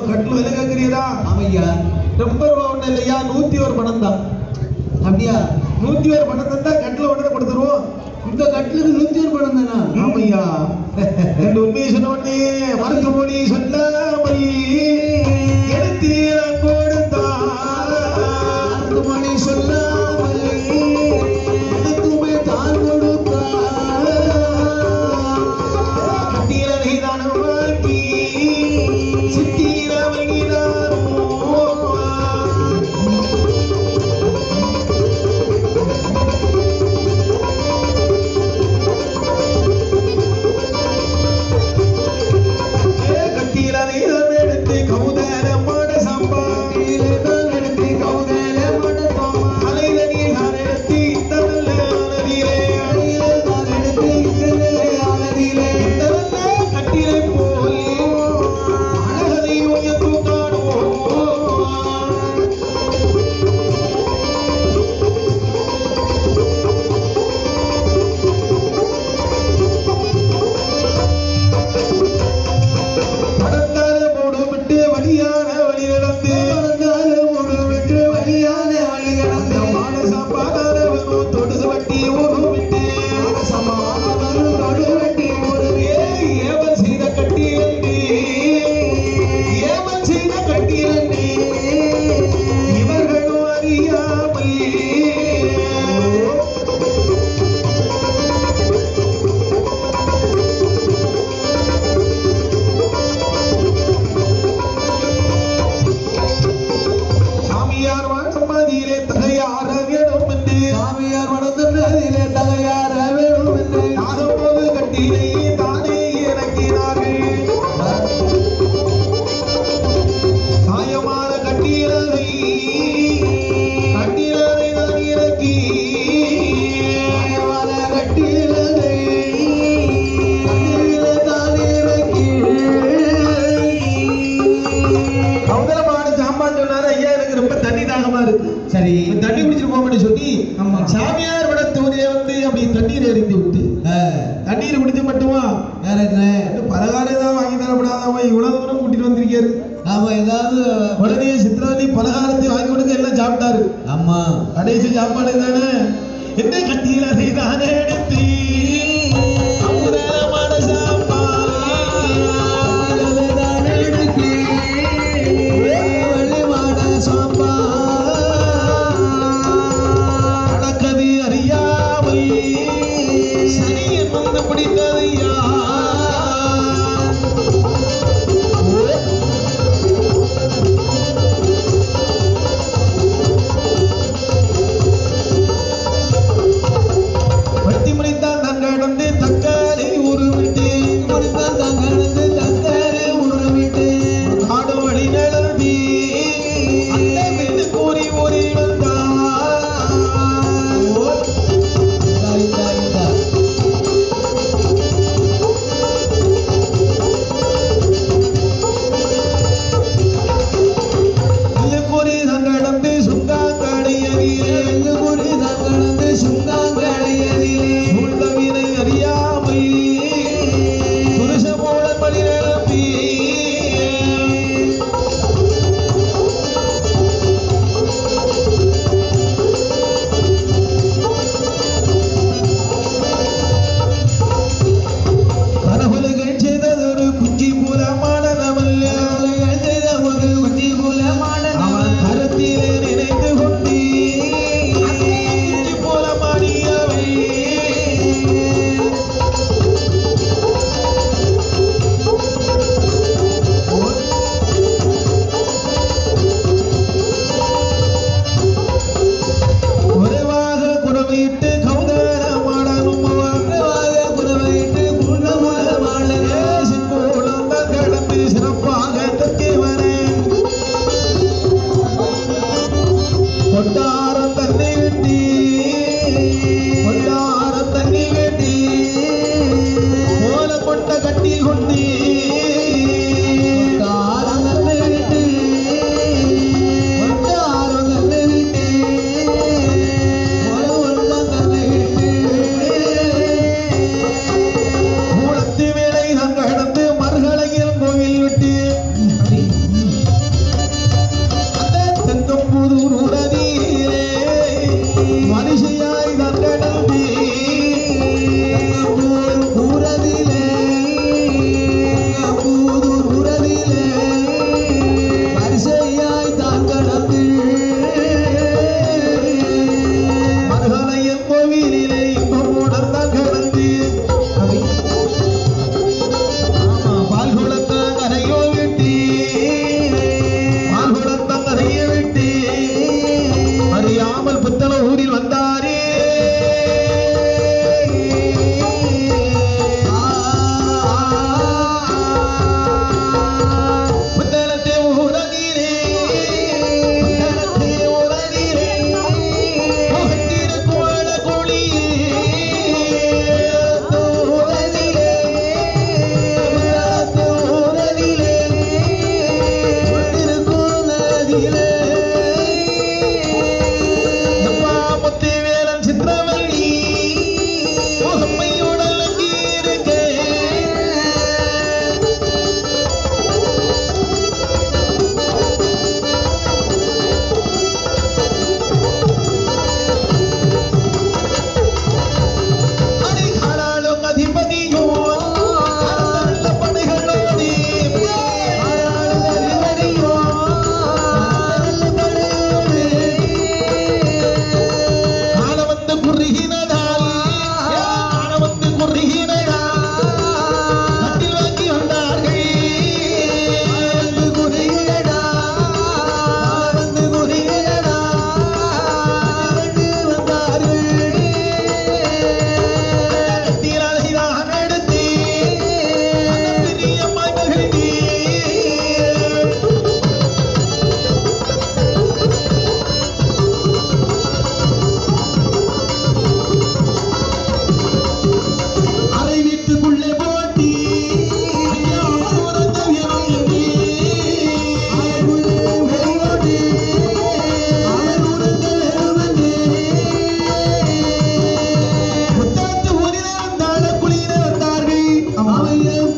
A: கட்டுல விலை கேட்கிறீரா? ஆமையா, ரொம்ப ரூபா ஒண்ணு இல்லையா, 101 பணம் தான். அப்படியா, 101 பணம் தந்தா கட்டுல உடனே கொடுத்துருவோம். இந்த கட்டுலுக்கு 101 பணம் தானா? ஆமையா, ரெண்டு உண்மையை சொன்ன உடனே மறுத்து மொழி சொல்லாமல் எடுத்தீரம் கொடுத்தான். மறுத்து மொழி சொல்லாமல் எடுத்துமே தான் கொடுத்தான். கட்டீரனை தானே வாங்கி கட்டீரனை சாமியார் விடத்தூரிலே வந்து அப்படி தண்ணீர் எறிந்து விட்டு தண்ணீர் குடிச்சு மட்டுமா வேற என்ன பலகாரம் ஏதாவது வாங்கி தரப்படாதவங்க இவ்வளவு தூரம் கூட்டிட்டு வந்திருக்காரு.
B: ஆமா ஏதாவது
A: உடனே சித்ராவதி பலகாரத்தை வாங்கி கொடுக்க எல்லாம் சாப்பிட்டாரு.
B: ஆமா
A: கடைசி சாப்பாடு தானே என்ன கட்டியில செய்தானே எடுத்து அமுதமான சாப்பாடு நடக்கது அறியாமல் சனியன் வந்து பிடித்தது வட்டி முடித்தான் தன் கடந்து தக்காளி உருவிட்டு முடித்தான் தன் கடந்து தக்காளி உருவிட்டு காடு வழி நடந்தி அந்த வீடு கூறி ஓடி வந்தான். கூறி தன் கடந்து சுங்காங்கடையறியே கூறி தன் கடந்து சுங்காங்கடையறியே உள்ளவினை அறியாமல் புருஷ போல பலி நிரப்பி கனவுகள் செய்ததொரு குஞ்சி மூலமானவல்ல செய்த ஒரு குஞ்சி மூலமான அவன் கருத்திலே நினைத்து கொண்டு குஞ்சி போல மாடியவை குறைவாக குறவையிட்டு கௌதரமாடனும் குறைவாக குறவையிட்டு சிங்கோளம் கடந்து சிறப்பாக தக்கிவரேன் கொட்டாரம் தண்ணி வெட்டி கொட்டாரம் தண்ணி வெட்டி கோல கொண்ட கட்டி கொண்டு கொட்டாரம் தண்ணி வெட்டி கொட்டாரம் தண்ணி வெட்டி கோல தண்ணி வெட்டி மூலத்து வேலை அங்க கடந்து மறுகலையில் கோவில் விட்டு தெங்கம்புதூர் உடனீரே மனுஷியாய் தங்கடந்தே ஊரதிலே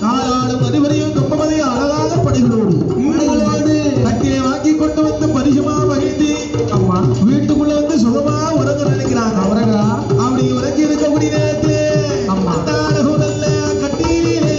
A: நாளாடும் அதிபரையும் கம்பமதி அழகாக படைகளோடு கட்டியை வாங்கி கொண்டு வந்து பரிசுமா மகிழ்ந்து அம்மா வீட்டுக்குள்ள வந்து சுகமா உறங்க நினைக்கிறாங்க அவரங்களா அப்படி உறங்கி இருக்கக்கூடிய நேரத்தில் அம்மா நல்ல கட்டியிலே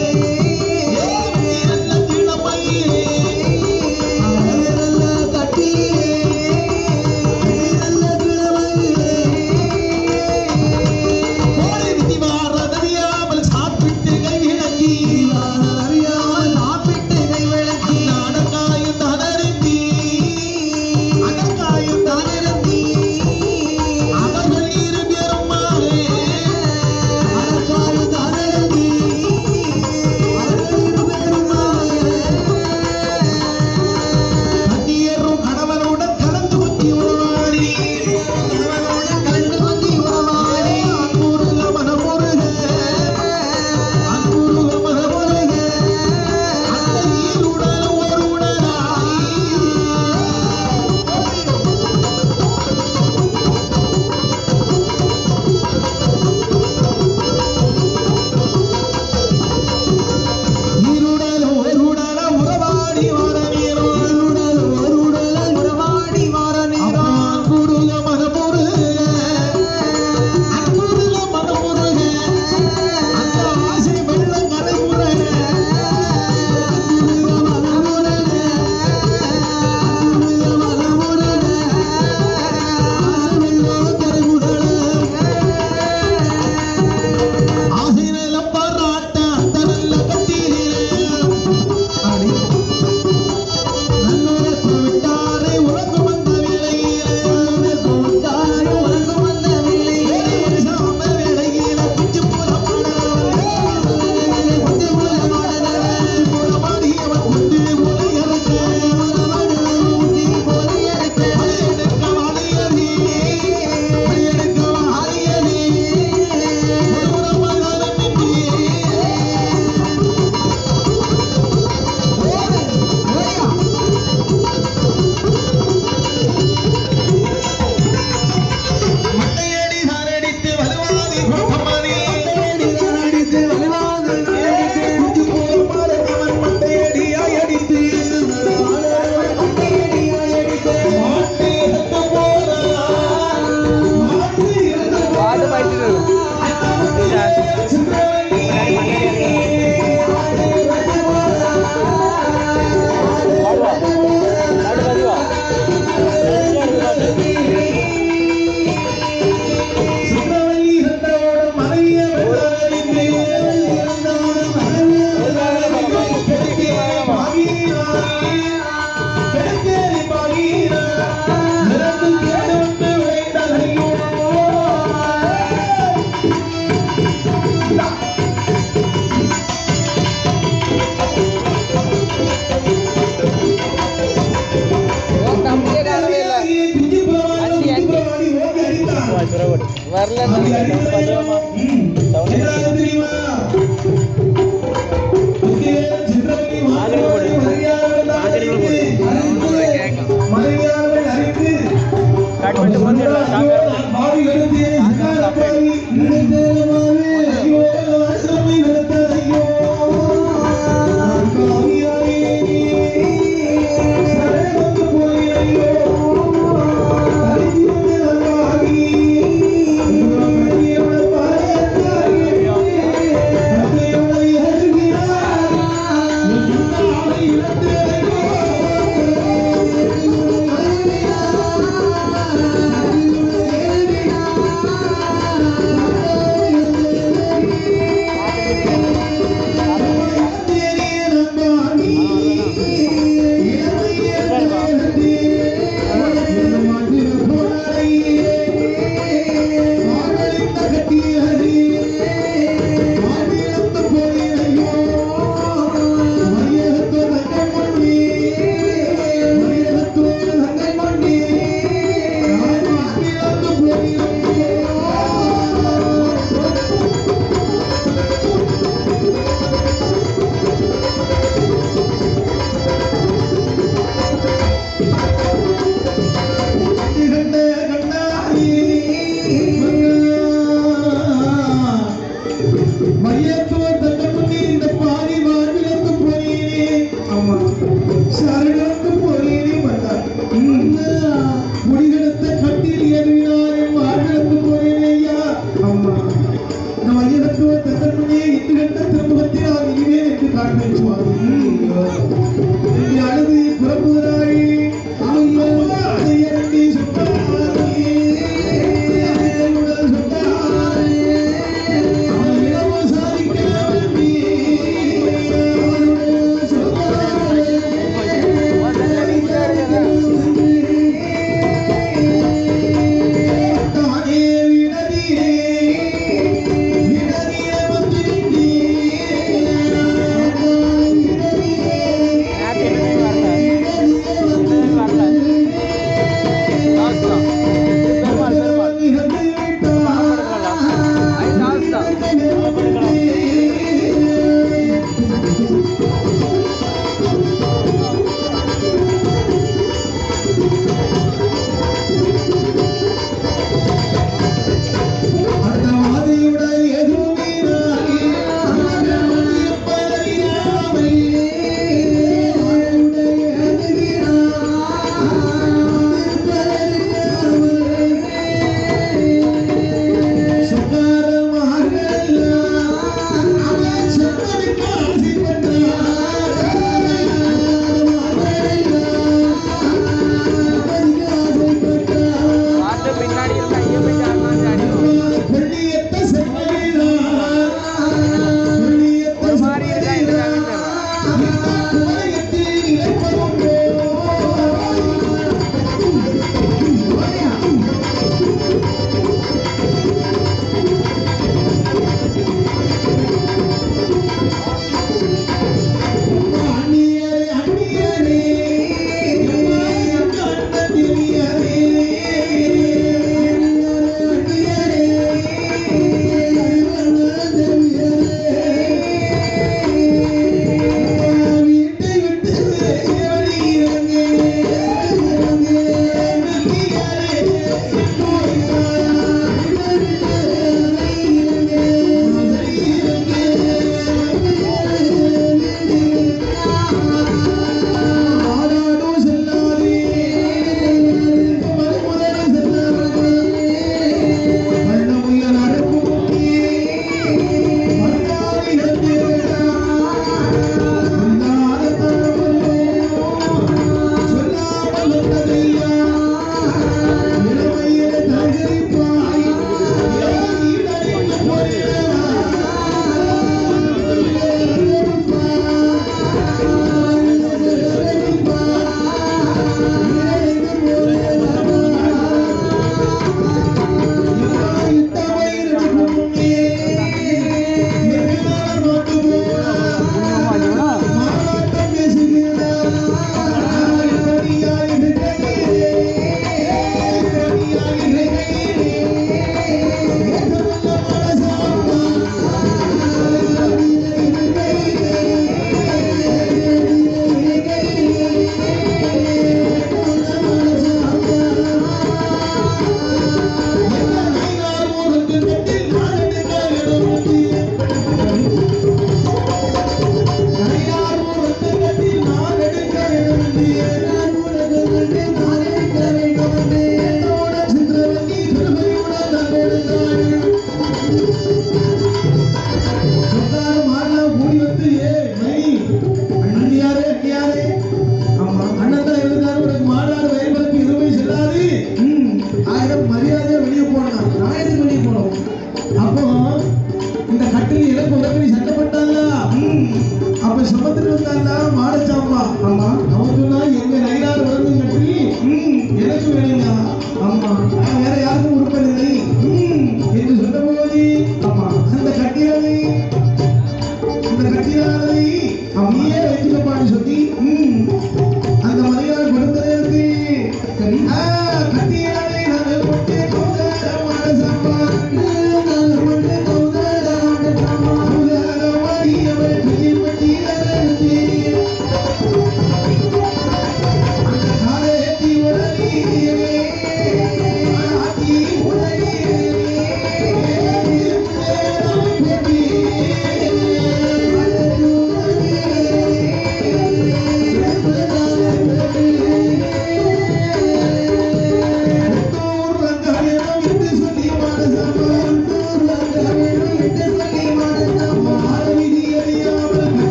A: அழுது புறப்புகிறாய்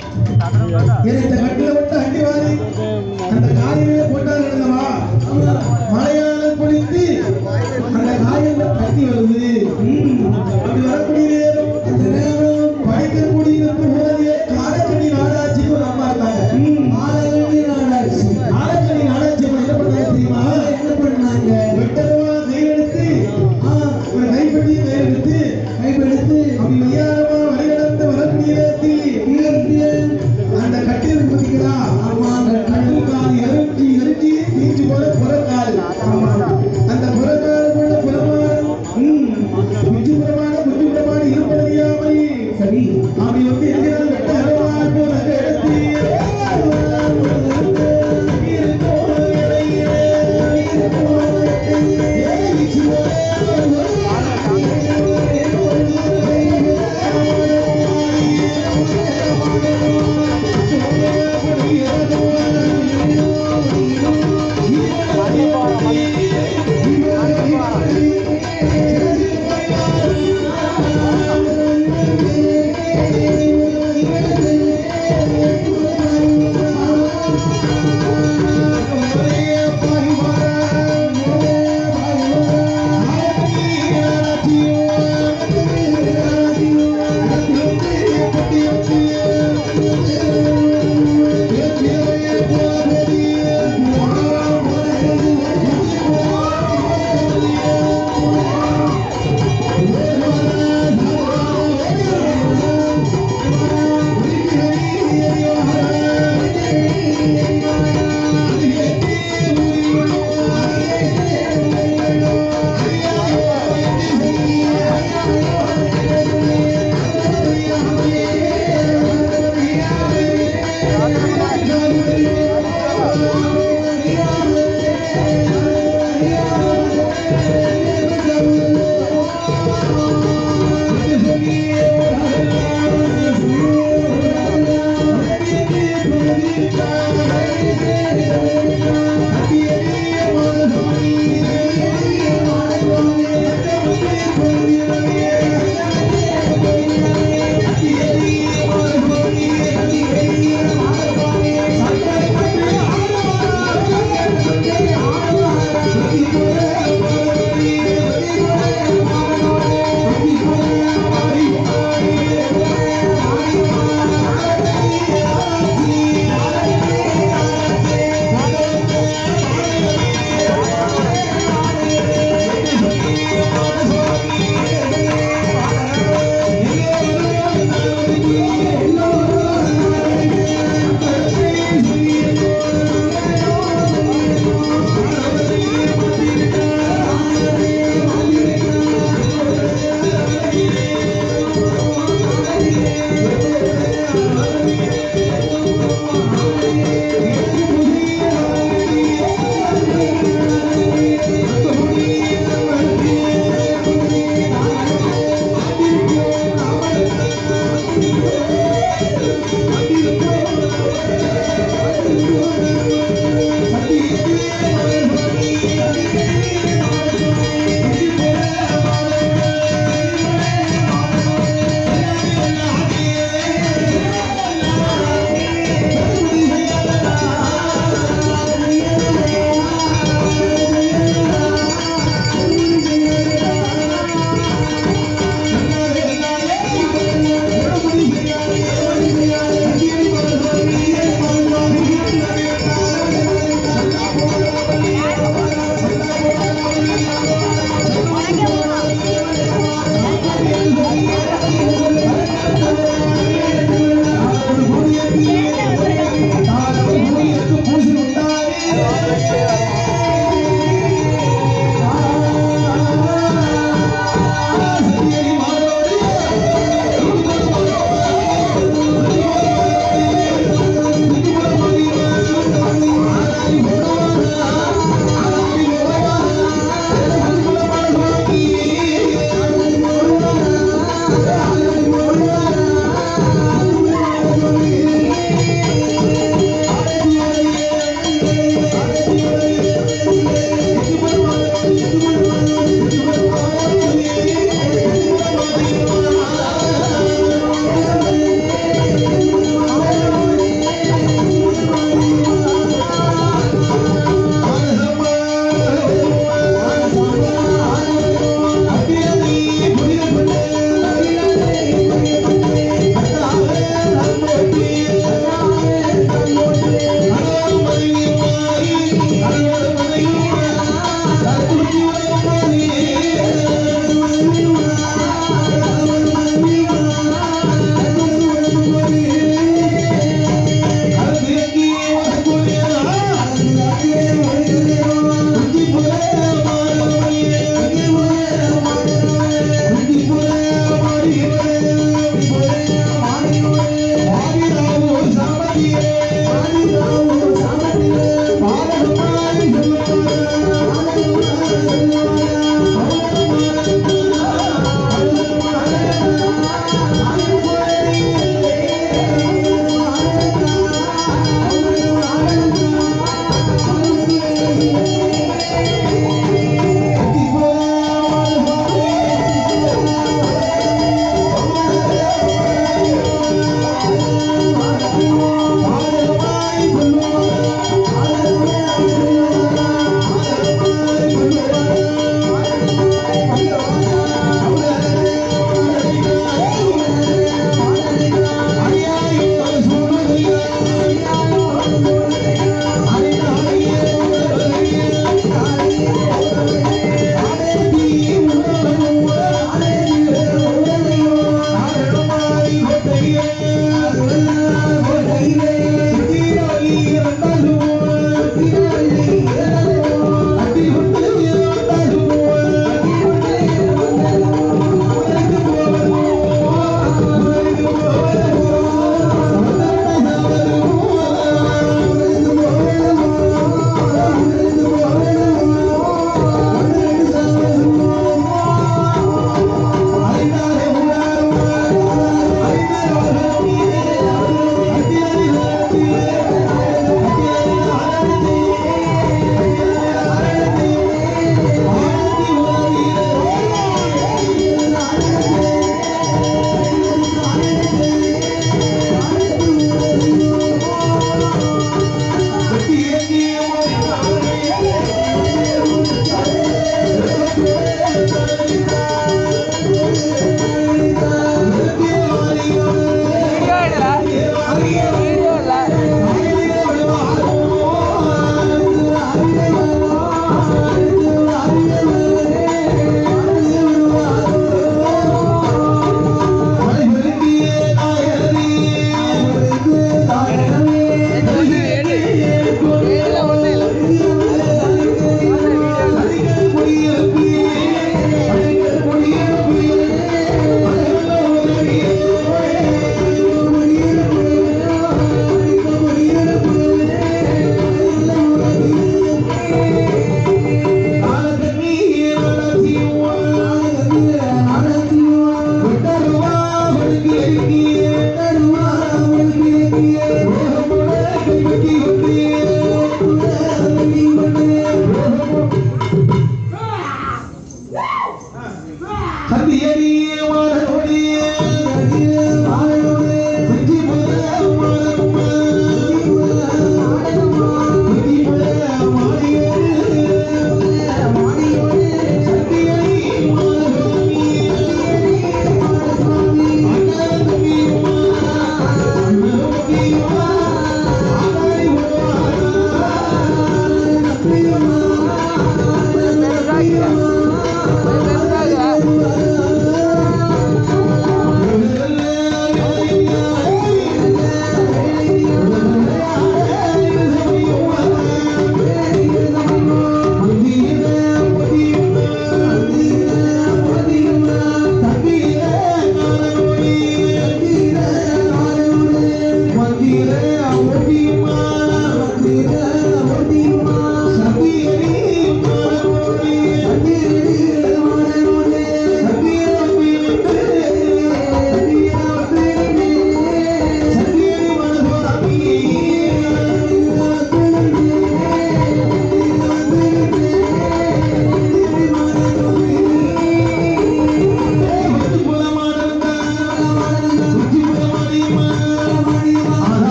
A: இந்த கட்டில விட்டு அண்டி வாரி அந்த காயிலே போட்டார்கள் அல்லவா, மழையால பொழிந்து அந்த காயில தண்ணி வருது. அப்படி வரக்கூடிய நேரம் அந்த நேரம் படிக்கக்கூடிய போதே காலக்கணி நாடாட்சி ஒரு அம்மா இருக்காங்க. ஆலக்கணி நாடாட்சி என்ன பண்ணாங்க தெரியுமா? என்ன பண்ணாங்க? வெட்டரவா கையெடுத்து ஒரு கைப்பட்டி கையெடுத்து அப்படி ஐயாரமா வழிநடந்து வரக்கூடிய நேரத்தில் அந்த கட்டில் பார்த்தீங்களா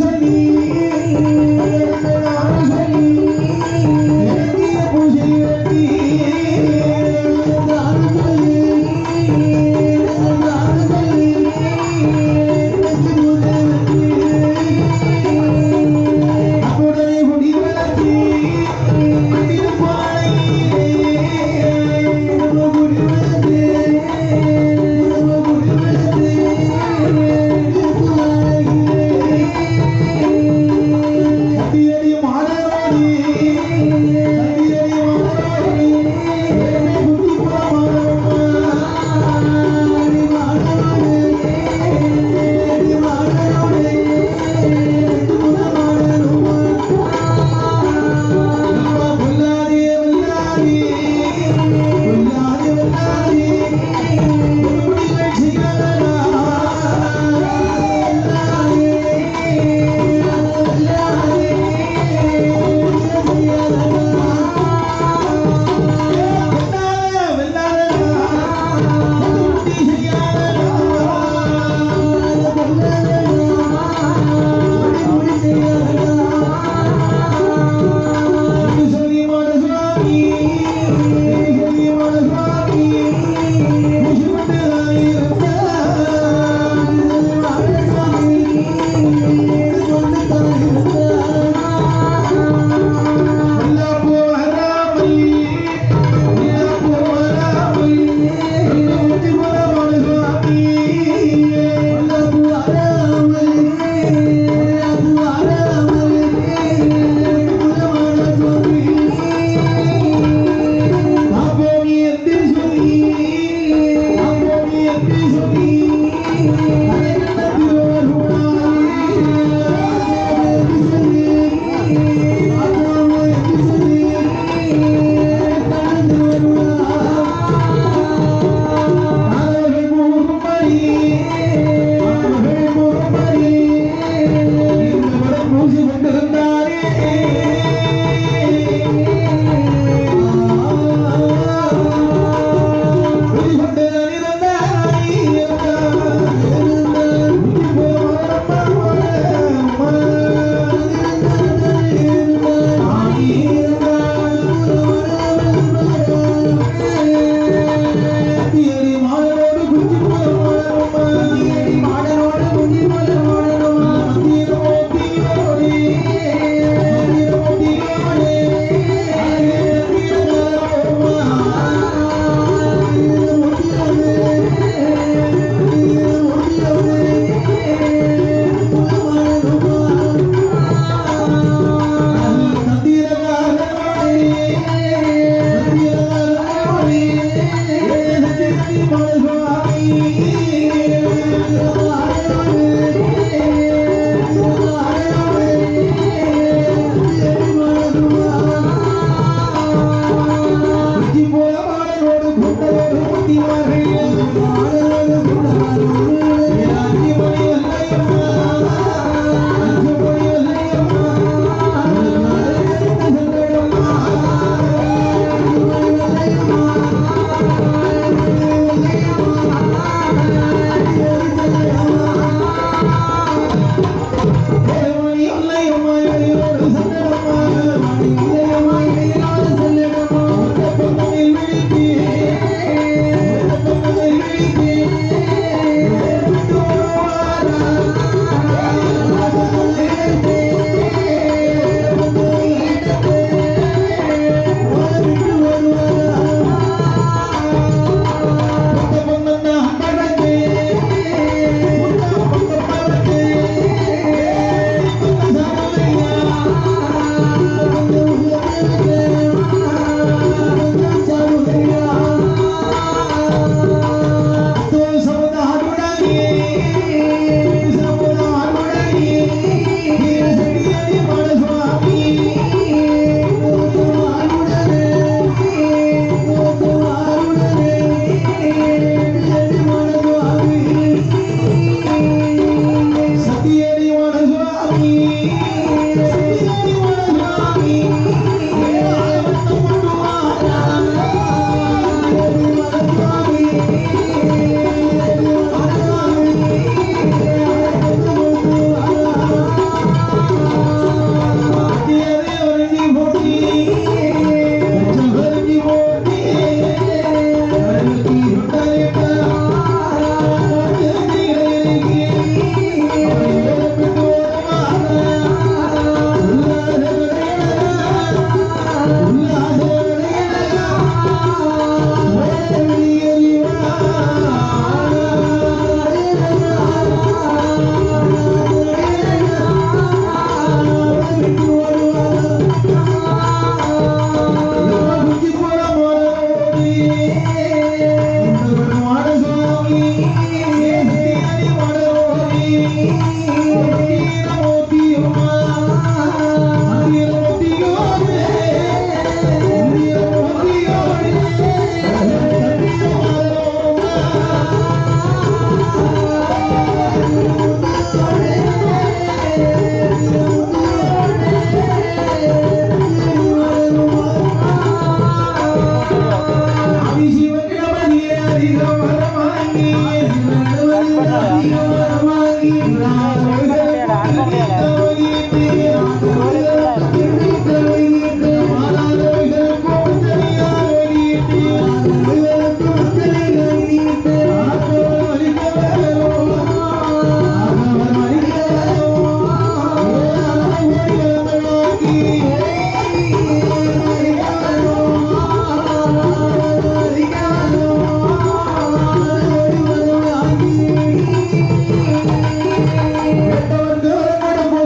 A: சொல்லி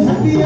A: சத்திய